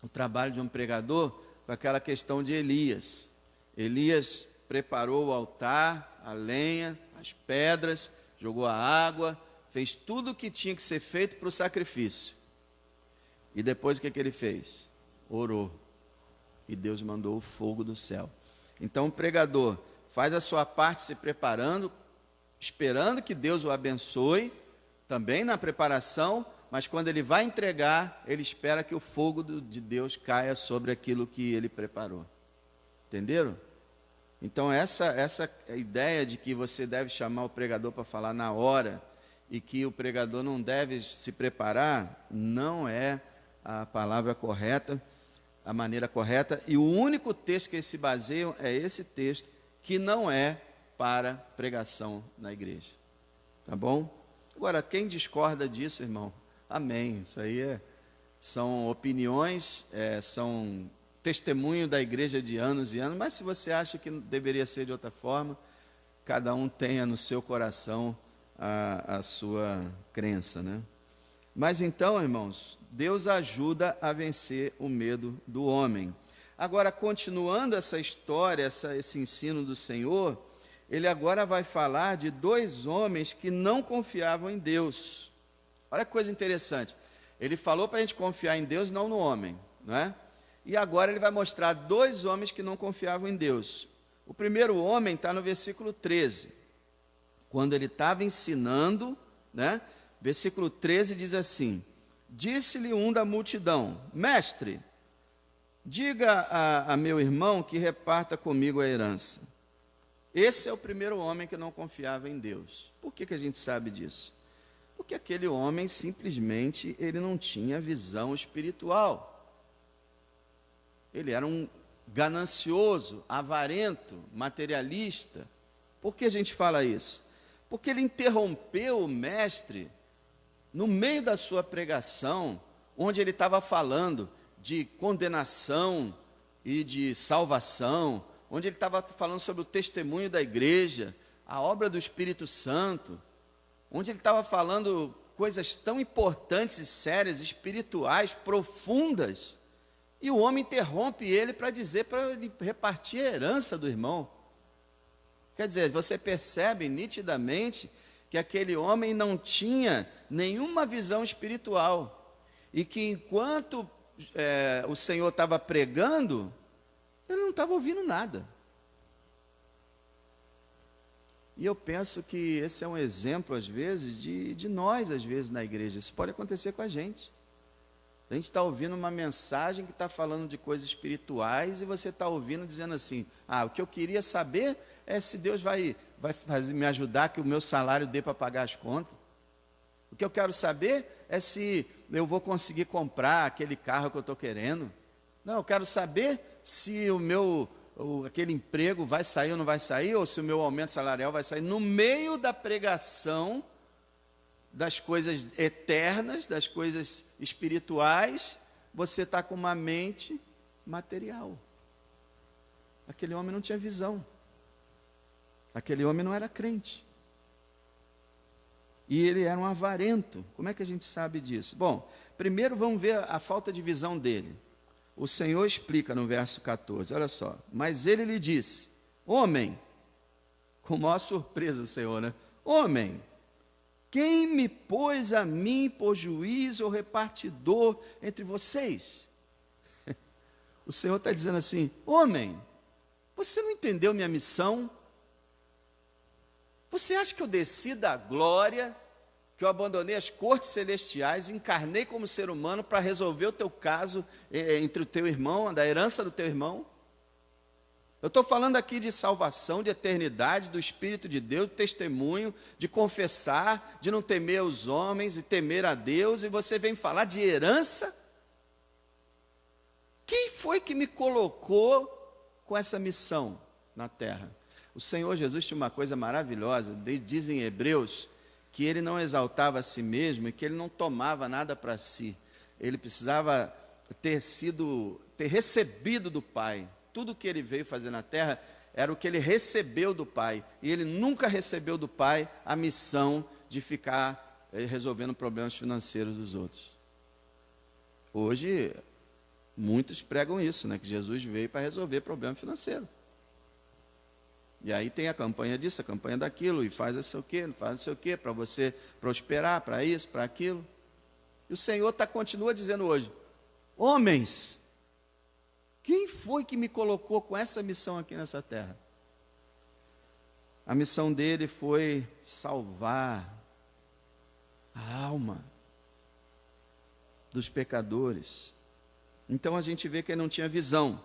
o trabalho de um pregador com aquela questão de Elias. Elias preparou o altar, a lenha, as pedras, jogou a água, fez tudo o que tinha que ser feito para o sacrifício. E depois o que ele fez? Orou. E Deus mandou o fogo do céu. Então o pregador faz a sua parte se preparando, esperando que Deus o abençoe, também na preparação, mas quando ele vai entregar, ele espera que o fogo de Deus caia sobre aquilo que ele preparou. Entenderam? Então essa ideia de que você deve chamar o pregador para falar na hora e que o pregador não deve se preparar, não é a palavra correta, a maneira correta. E o único texto que eles se baseiam é esse texto, que não é para pregação na igreja. Tá bom? Agora, quem discorda disso, irmão? Amém. Isso aí são opiniões, são testemunho da igreja de anos e anos, mas se você acha que deveria ser de outra forma, cada um tenha no seu coração a sua crença, né? Mas então, irmãos, Deus ajuda a vencer o medo do homem. Agora, continuando essa história, esse ensino do Senhor, ele agora vai falar de dois homens que não confiavam em Deus. Olha que coisa interessante. Ele falou para a gente confiar em Deus, não no homem, não é? E agora ele vai mostrar dois homens que não confiavam em Deus. O primeiro homem está no versículo 13. Quando ele estava ensinando, né? Versículo 13 diz assim: disse-lhe um da multidão: mestre, diga a meu irmão que reparta comigo a herança. Esse é o primeiro homem que não confiava em Deus. Por que a gente sabe disso? Porque aquele homem simplesmente ele não tinha visão espiritual. Ele era um ganancioso, avarento, materialista. Por que a gente fala isso? Porque ele interrompeu o mestre no meio da sua pregação, onde ele estava falando de condenação e de salvação, onde ele estava falando sobre o testemunho da igreja, a obra do Espírito Santo, onde ele estava falando coisas tão importantes e sérias, espirituais, profundas, e o homem interrompe ele para dizer para ele repartir a herança do irmão. Quer dizer, você percebe nitidamente que aquele homem não tinha nenhuma visão espiritual, e que enquanto o Senhor estava pregando, ele não estava ouvindo nada. E eu penso que esse é um exemplo, às vezes, de nós, às vezes, na igreja. Isso pode acontecer com a gente. A gente está ouvindo uma mensagem que está falando de coisas espirituais e você está ouvindo dizendo assim, o que eu queria saber é se Deus vai me ajudar que o meu salário dê para pagar as contas. O que eu quero saber é se eu vou conseguir comprar aquele carro que eu estou querendo. Não, eu quero saber se aquele emprego vai sair ou não vai sair, ou se o meu aumento salarial vai sair. No meio da pregação das coisas eternas, das coisas espirituais, você está com uma mente material. Aquele homem não tinha visão. Aquele homem não era crente. E ele era um avarento. Como é que a gente sabe disso? Bom, primeiro vamos ver a falta de visão dele. O Senhor explica no verso 14, olha só. Mas ele lhe disse, homem, com maior surpresa o Senhor, né? Homem, quem me pôs a mim por juiz ou repartidor entre vocês? O Senhor está dizendo assim, homem, você não entendeu minha missão? Você acha que eu desci da glória, que eu abandonei as cortes celestiais, encarnei como ser humano para resolver o teu caso entre o teu irmão, da herança do teu irmão? Eu estou falando aqui de salvação, de eternidade, do Espírito de Deus, de testemunho, de confessar, de não temer os homens e temer a Deus, e você vem falar de herança? Quem foi que me colocou com essa missão na terra? O Senhor Jesus tinha uma coisa maravilhosa, diz em Hebreus, que ele não exaltava a si mesmo e que ele não tomava nada para si. Ele precisava ter recebido do Pai. Tudo que ele veio fazer na terra era o que ele recebeu do Pai. E ele nunca recebeu do Pai a missão de ficar resolvendo problemas financeiros dos outros. Hoje, muitos pregam isso, né? Que Jesus veio para resolver problema financeiro. E aí tem a campanha disso, a campanha daquilo, e faz não sei o quê, faz não sei o quê, para você prosperar, para isso, para aquilo. E o Senhor continua dizendo hoje, homens, quem foi que me colocou com essa missão aqui nessa terra? A missão dele foi salvar a alma dos pecadores. Então a gente vê que ele não tinha visão.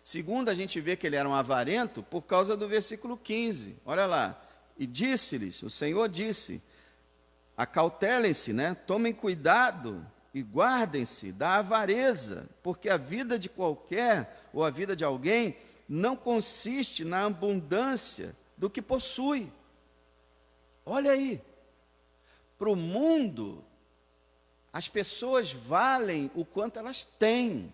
Segundo, a gente vê que ele era um avarento por causa do versículo 15. Olha lá. E disse-lhes, o Senhor disse, acautelem-se, né? Tomem cuidado e guardem-se da avareza, porque a vida de qualquer, ou a vida de alguém, não consiste na abundância do que possui. Olha aí. Para o mundo, as pessoas valem o quanto elas têm.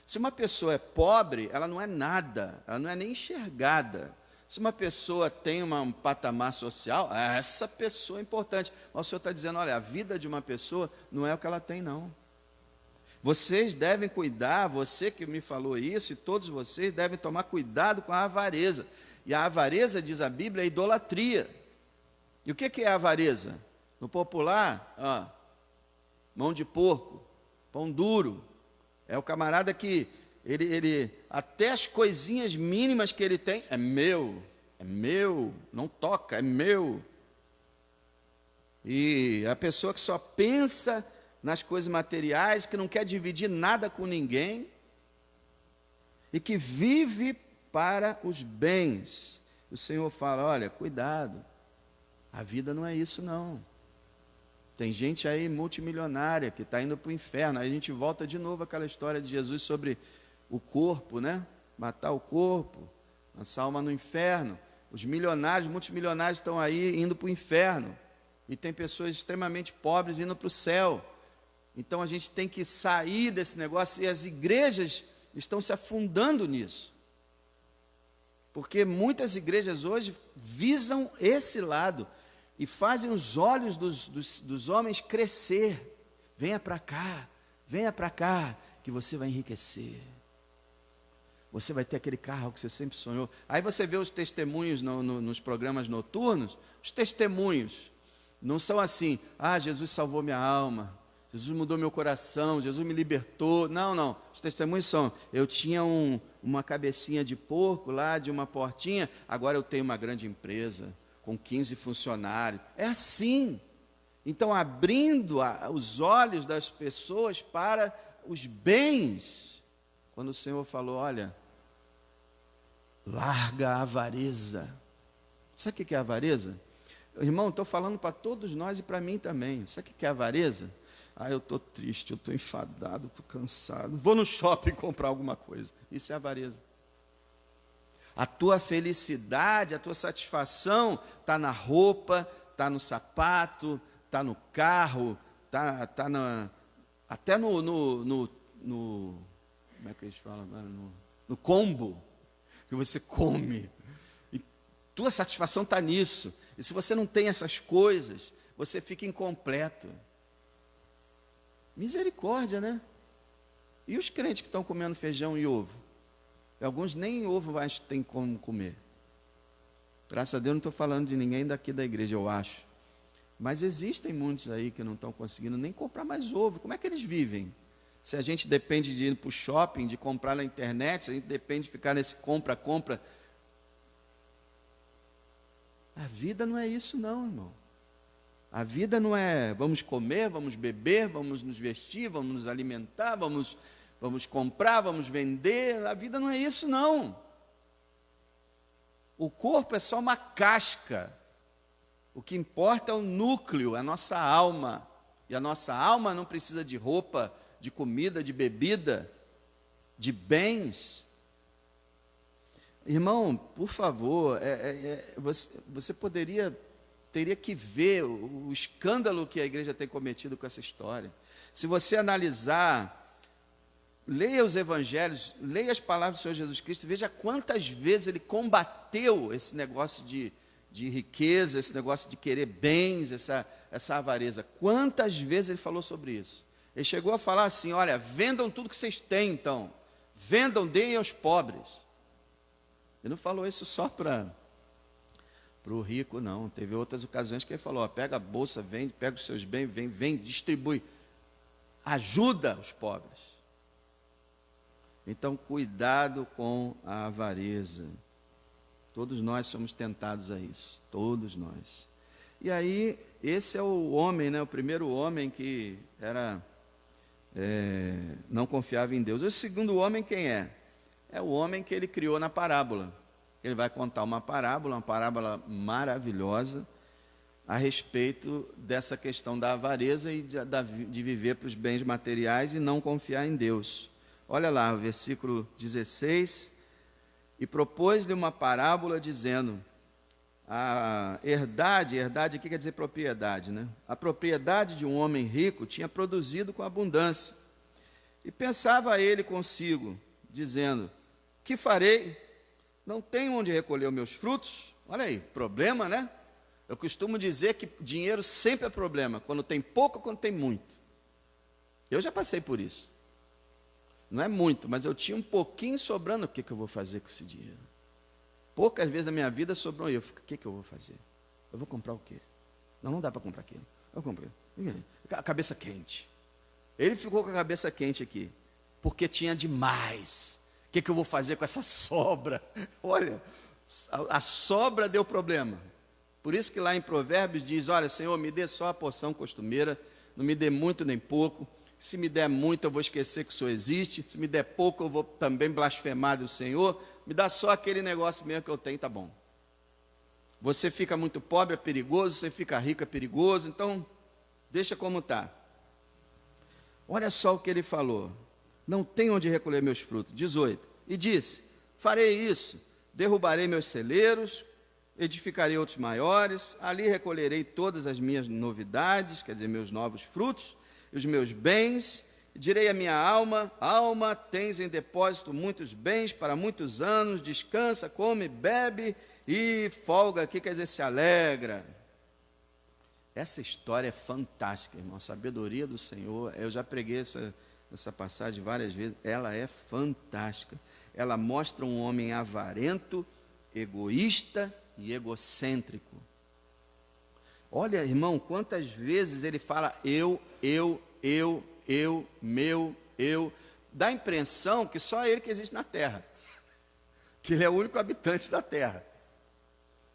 Se uma pessoa é pobre, ela não é nada, ela não é nem enxergada. Se uma pessoa tem um patamar social, essa pessoa é importante. Mas o Senhor está dizendo, olha, a vida de uma pessoa não é o que ela tem, não. Vocês devem cuidar, você que me falou isso, e todos vocês devem tomar cuidado com a avareza. E a avareza, diz a Bíblia, é idolatria. E o que é a avareza? No popular, mão de porco, pão duro. É o camarada que, ele até as coisinhas mínimas que ele tem, é meu, não toca, é meu. E a pessoa que só pensa nas coisas materiais, que não quer dividir nada com ninguém, e que vive para os bens. O Senhor fala, olha, cuidado, a vida não é isso não. Tem gente aí multimilionária que está indo para o inferno. Aí a gente volta de novo àquela história de Jesus sobre o corpo, né? Matar o corpo, lançar a alma no inferno. Os milionários, multimilionários estão aí indo para o inferno. E tem pessoas extremamente pobres indo para o céu. Então a gente tem que sair desse negócio, e as igrejas estão se afundando nisso. Porque muitas igrejas hoje visam esse lado e fazem os olhos dos homens crescer. Venha para cá, que você vai enriquecer. Você vai ter aquele carro que você sempre sonhou. Aí você vê os testemunhos nos programas noturnos. Os testemunhos não são assim, Jesus salvou minha alma, Jesus mudou meu coração, Jesus me libertou. Não. Os testemunhos são, eu tinha uma cabecinha de porco lá, de uma portinha, agora eu tenho uma grande empresa, com 15 funcionários. É assim. Então, abrindo os olhos das pessoas para os bens. Quando o Senhor falou, olha, larga a avareza. Sabe o que é avareza? Irmão, estou falando para todos nós e para mim também. Sabe o que é avareza? Eu estou triste, eu estou enfadado, estou cansado. Vou no shopping comprar alguma coisa. Isso é avareza. A tua felicidade, a tua satisfação está na roupa, está no sapato, está no carro, está até no como é que eles falam agora? No combo que você come. E tua satisfação está nisso. E se você não tem essas coisas, você fica incompleto. Misericórdia, né? E os crentes que estão comendo feijão e ovo? Alguns nem ovo mais têm como comer. Graças a Deus não estou falando de ninguém daqui da igreja, eu acho. Mas existem muitos aí que não estão conseguindo nem comprar mais ovo. Como é que eles vivem? Se a gente depende de ir para o shopping, de comprar na internet, se a gente depende de ficar nesse compra. A vida não é isso não, irmão. A vida não é vamos comer, vamos beber, vamos nos vestir, vamos nos alimentar, vamos comprar, vamos vender. A vida não é isso não. O corpo é só uma casca. O que importa é o núcleo, a nossa alma. E a nossa alma não precisa de roupa, de comida, de bebida, de bens. Irmão, por favor, você teria que ver o escândalo que a igreja tem cometido com essa história. Se você analisar, leia os evangelhos, leia as palavras do Senhor Jesus Cristo, veja quantas vezes ele combateu esse negócio de riqueza, esse negócio de querer bens, essa avareza. Quantas vezes ele falou sobre isso? Ele chegou a falar assim, olha, vendam tudo que vocês têm então, vendam, deem aos pobres. Ele não falou isso só para o rico, não. Teve outras ocasiões que ele falou, pega a bolsa, vende, pega os seus bens, vem, distribui. Ajuda os pobres. Então, cuidado com a avareza. Todos nós somos tentados a isso. Todos nós. E aí, esse é o homem, né? O primeiro homem que não confiava em Deus. O segundo homem quem é? É o homem que ele criou na parábola. Ele vai contar uma parábola maravilhosa, a respeito dessa questão da avareza e de viver para os bens materiais e não confiar em Deus. Olha lá, o versículo 16. E propôs-lhe uma parábola dizendo, a herdade aqui quer dizer propriedade, né? A propriedade de um homem rico tinha produzido com abundância. E pensava ele consigo, dizendo, que farei? Não tenho onde recolher os meus frutos? Olha aí, problema, né? Eu costumo dizer que dinheiro sempre é problema, quando tem pouco ou quando tem muito. Eu já passei por isso. Não é muito, mas eu tinha um pouquinho sobrando, o que eu vou fazer com esse dinheiro? Poucas vezes na minha vida sobrou eu. O que eu vou fazer? Eu vou comprar o quê? Não dá para comprar aquilo. Eu comprei. A cabeça quente. Ele ficou com a cabeça quente aqui, porque tinha demais. O que eu vou fazer com essa sobra? Olha, a sobra deu problema. Por isso que lá em Provérbios diz, olha, Senhor, me dê só a porção costumeira, não me dê muito nem pouco. Se me der muito, eu vou esquecer que o Senhor existe. Se me der pouco, eu vou também blasfemar do Senhor. Me dá só aquele negócio mesmo que eu tenho, tá bom. Você fica muito pobre, é perigoso. Você fica rico, é perigoso. Então, deixa como está. Olha só o que ele falou. Não tem onde recolher meus frutos. 18. E disse, farei isso. Derrubarei meus celeiros, edificarei outros maiores. Ali recolherei todas as minhas novidades, quer dizer, meus novos frutos, os meus bens, direi à minha alma, alma, tens em depósito muitos bens para muitos anos, descansa, come, bebe e folga, aqui quer dizer, se alegra. Essa história é fantástica, irmão, a sabedoria do Senhor, eu já preguei essa passagem várias vezes, ela é fantástica. Ela mostra um homem avarento, egoísta e egocêntrico. Olha, irmão, quantas vezes ele fala eu, meu, eu. Dá a impressão que só ele que existe na terra. Que ele é o único habitante da terra.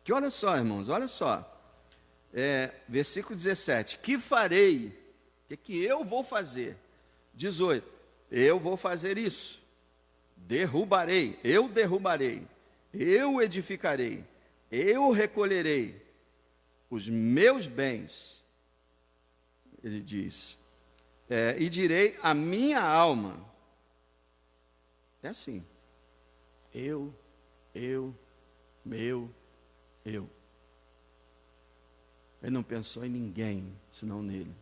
Que olha só, irmãos, olha só. Versículo 17. Que farei? O que eu vou fazer? 18. Eu vou fazer isso. Derrubarei, eu edificarei, eu recolherei os meus bens, ele diz, e direi à minha alma, é assim, eu, meu, eu. Ele não pensou em ninguém, senão nele.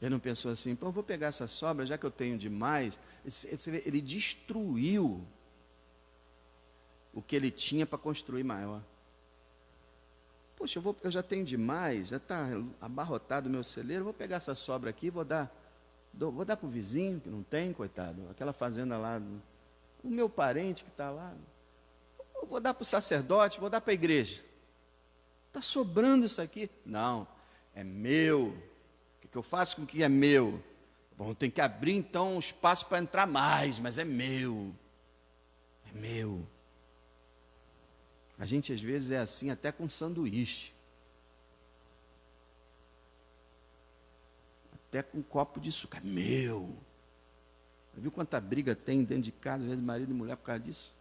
Ele não pensou assim, pô, eu vou pegar essa sobra, já que eu tenho demais. Ele destruiu o que ele tinha para construir maior. Poxa, eu já tenho demais, já está abarrotado o meu celeiro, vou pegar essa sobra aqui e vou dar para o vizinho, que não tem, coitado, aquela fazenda lá, o meu parente que está lá. Eu vou dar para o sacerdote, vou dar para a igreja. Está sobrando isso aqui? Não, é meu. O que eu faço com o que é meu? Bom, tem que abrir então um espaço para entrar mais, mas é meu. É meu. A gente às vezes é assim até com sanduíche. Até com um copo de suco. É meu. Viu quanta briga tem dentro de casa, às vezes marido e mulher por causa disso?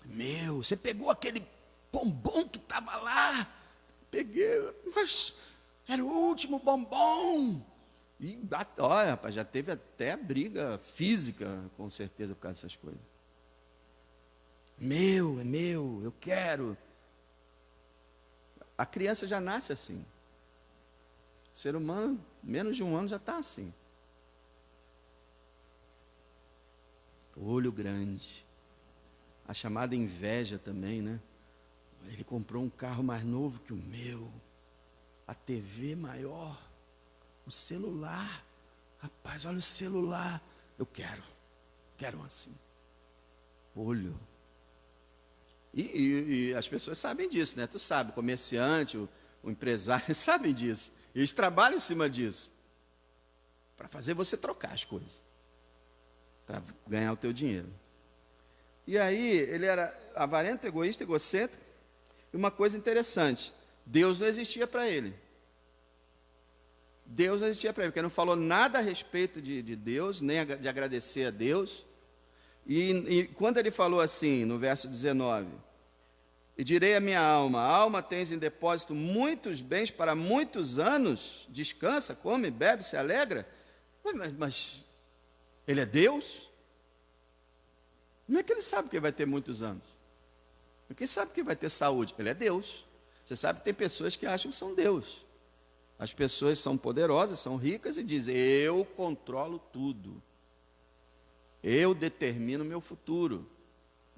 É meu. Você pegou aquele bombom que estava lá? Peguei, mas era o último bombom. E olha, rapaz, já teve até briga física, com certeza, por causa dessas coisas. É meu, eu quero. A criança já nasce assim. O ser humano, menos de um ano, já está assim. Olho grande. A chamada inveja também, né? Ele comprou um carro mais novo que o meu. A TV maior, o celular, rapaz, olha o celular, eu quero um assim, olho, e as pessoas sabem disso, né? Tu sabe, o comerciante, o empresário, sabem disso, eles trabalham em cima disso, para fazer você trocar as coisas, para ganhar o teu dinheiro. E aí, ele era avarento, egoísta, egocêntrico, e uma coisa interessante, Deus não existia para ele. Deus não existia para ele, porque ele não falou nada a respeito de Deus, nem de agradecer a Deus. E quando ele falou assim, no verso 19, e direi à minha alma, alma, tens em depósito muitos bens para muitos anos, descansa, come, bebe, se alegra. Mas ele é Deus? Como é que ele sabe que ele vai ter muitos anos? Porque sabe que vai ter saúde? Ele é Deus. Você sabe que tem pessoas que acham que são Deus. As pessoas são poderosas, são ricas e dizem, eu controlo tudo. Eu determino o meu futuro.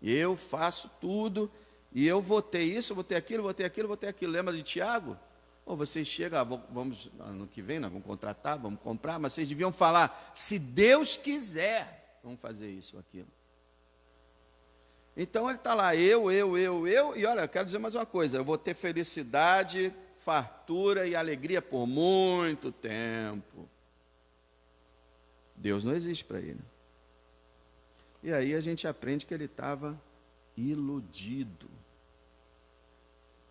Eu faço tudo e eu vou ter isso, vou ter aquilo, vou ter aquilo, vou ter aquilo. Lembra de Tiago? Ou vocês chegam, vamos, ano que vem, nós vamos contratar, vamos comprar, mas vocês deviam falar, se Deus quiser, vamos fazer isso ou aquilo. Então ele está lá, eu, e olha, eu quero dizer mais uma coisa, eu vou ter felicidade, fartura e alegria por muito tempo. Deus não existe para ele. E aí a gente aprende que ele estava iludido.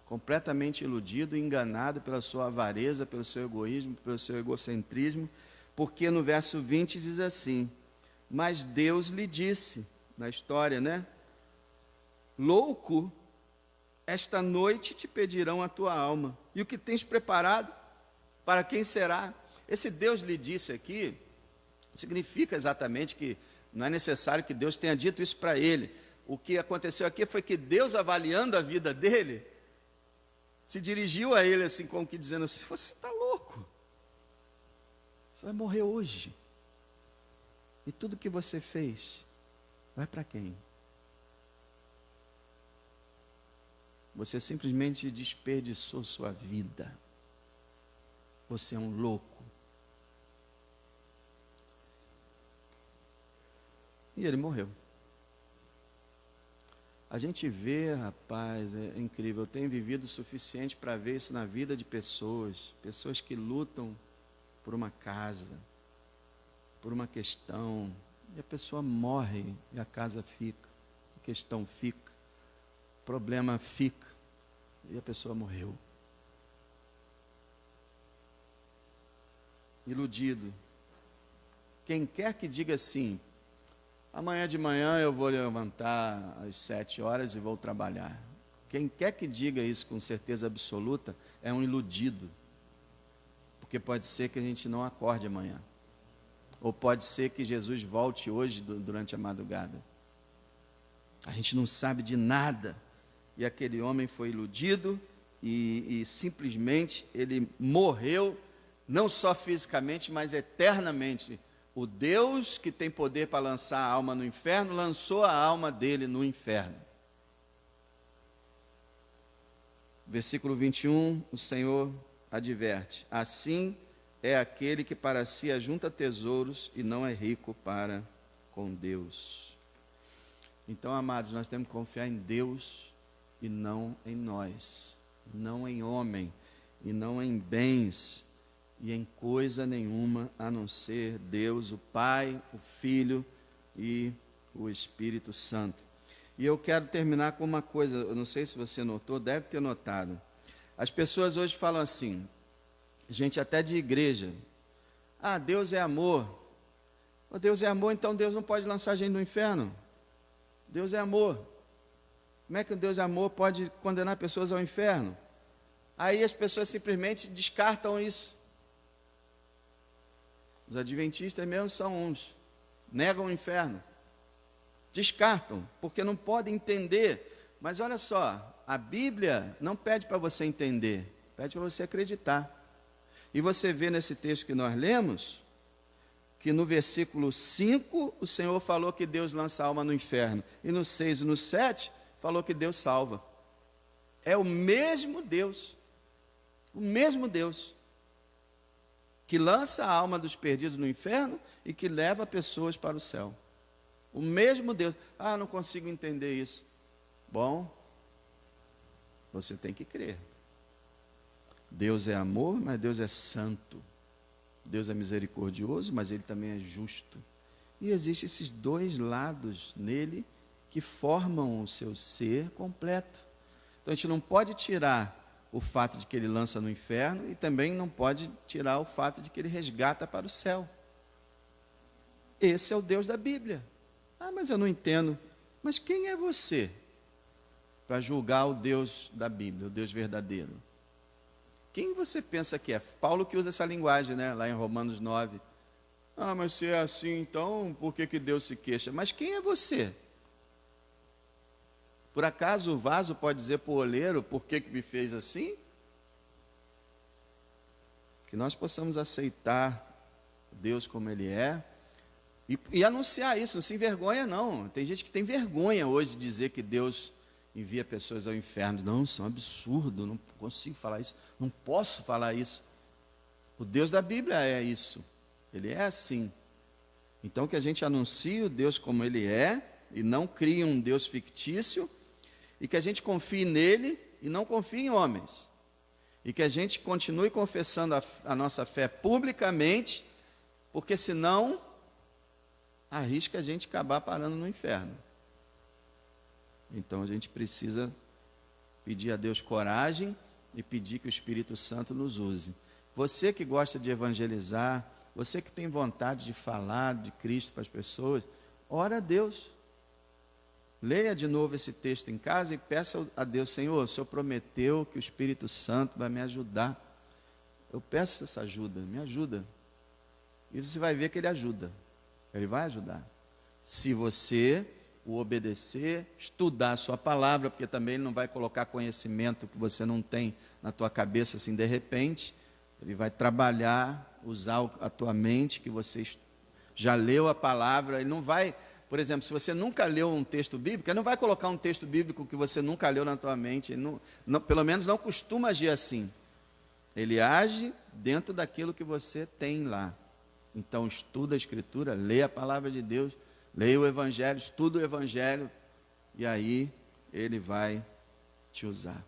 completamente iludido, enganado pela sua avareza, pelo seu egoísmo, pelo seu egocentrismo, porque no verso 20 diz assim: mas Deus lhe disse, na história, né? Louco, esta noite te pedirão a tua alma, e o que tens preparado, para quem será? Esse Deus lhe disse aqui, significa exatamente que não é necessário que Deus tenha dito isso para ele. O que aconteceu aqui foi que Deus, avaliando a vida dele, se dirigiu a ele assim, como que dizendo assim: você está louco, você vai morrer hoje, e tudo que você fez, vai para quem? Você simplesmente desperdiçou sua vida, você é um louco. E ele morreu. A gente vê, rapaz, é incrível. Eu tenho vivido o suficiente para ver isso na vida de pessoas. Pessoas que lutam por uma casa, por uma questão. E a pessoa morre e a casa fica. A questão fica. O problema fica. E a pessoa morreu. Iludido. Quem quer que diga assim: amanhã de manhã eu vou levantar às 7 horas e vou trabalhar. Quem quer que diga isso com certeza absoluta é um iludido. Porque pode ser que a gente não acorde amanhã. Ou pode ser que Jesus volte hoje durante a madrugada. A gente não sabe de nada. E aquele homem foi iludido e simplesmente ele morreu, não só fisicamente, mas eternamente. O Deus que tem poder para lançar a alma no inferno, lançou a alma dele no inferno. Versículo 21, o Senhor adverte: assim é aquele que para si ajunta tesouros e não é rico para com Deus. Então, amados, nós temos que confiar em Deus e não em nós, não em homem e não em bens, e em coisa nenhuma a não ser Deus, o Pai, o Filho e o Espírito Santo. E eu quero terminar com uma coisa, eu não sei se você notou, deve ter notado. As pessoas hoje falam assim, gente até de igreja: ah, Deus é amor. Oh, Deus é amor, então Deus não pode lançar a gente no inferno. Deus é amor. Como é que o Deus é amor pode condenar pessoas ao inferno? Aí as pessoas simplesmente descartam isso. Os adventistas mesmo são uns, negam o inferno, descartam, porque não podem entender. Mas olha só, a Bíblia não pede para você entender, pede para você acreditar. E você vê nesse texto que nós lemos, que no versículo 5, o Senhor falou que Deus lança a alma no inferno, e no 6 e no 7, falou que Deus salva. É o mesmo Deus, que lança a alma dos perdidos no inferno e que leva pessoas para o céu. O mesmo Deus. Ah, não consigo entender isso. Bom, você tem que crer. Deus é amor, mas Deus é santo. Deus é misericordioso, mas Ele também é justo. E existem esses dois lados nele que formam o seu ser completo. Então a gente não pode tirar o fato de que Ele lança no inferno e também não pode tirar o fato de que Ele resgata para o céu. Esse é o Deus da Bíblia. Ah, mas eu não entendo. Mas quem é você para julgar o Deus da Bíblia, o Deus verdadeiro? Quem você pensa que é? Paulo que usa essa linguagem, né? Lá em Romanos 9. Ah, mas se é assim, então por que Deus se queixa? Mas quem é você? Por acaso o vaso pode dizer para o oleiro: por que me fez assim? Que nós possamos aceitar Deus como Ele é e anunciar isso, não se envergonha não. Tem gente que tem vergonha hoje de dizer que Deus envia pessoas ao inferno. Não, isso é um absurdo, não consigo falar isso, não posso falar isso. O Deus da Bíblia é isso, Ele é assim. Então que a gente anuncie o Deus como Ele é e não crie um Deus fictício, e que a gente confie nele e não confie em homens, e que a gente continue confessando a nossa fé publicamente, porque senão arrisca a gente acabar parando no inferno. Então a gente precisa pedir a Deus coragem e pedir que o Espírito Santo nos use. Você que gosta de evangelizar, você que tem vontade de falar de Cristo para as pessoas, ora a Deus. Leia de novo esse texto em casa e peça a Deus: Senhor, o Senhor prometeu que o Espírito Santo vai me ajudar. Eu peço essa ajuda, me ajuda. E você vai ver que Ele ajuda. Ele vai ajudar. Se você o obedecer, estudar a sua palavra, porque também Ele não vai colocar conhecimento que você não tem na tua cabeça assim de repente. Ele vai trabalhar, usar a tua mente, que você já leu a palavra. Ele não vai, por exemplo, se você nunca leu um texto bíblico, Ele não vai colocar um texto bíblico que você nunca leu na tua mente. Ele pelo menos não costuma agir assim. Ele age dentro daquilo que você tem lá. Então, estuda a Escritura, lê a palavra de Deus, leia o Evangelho, estuda o Evangelho, e aí Ele vai te usar.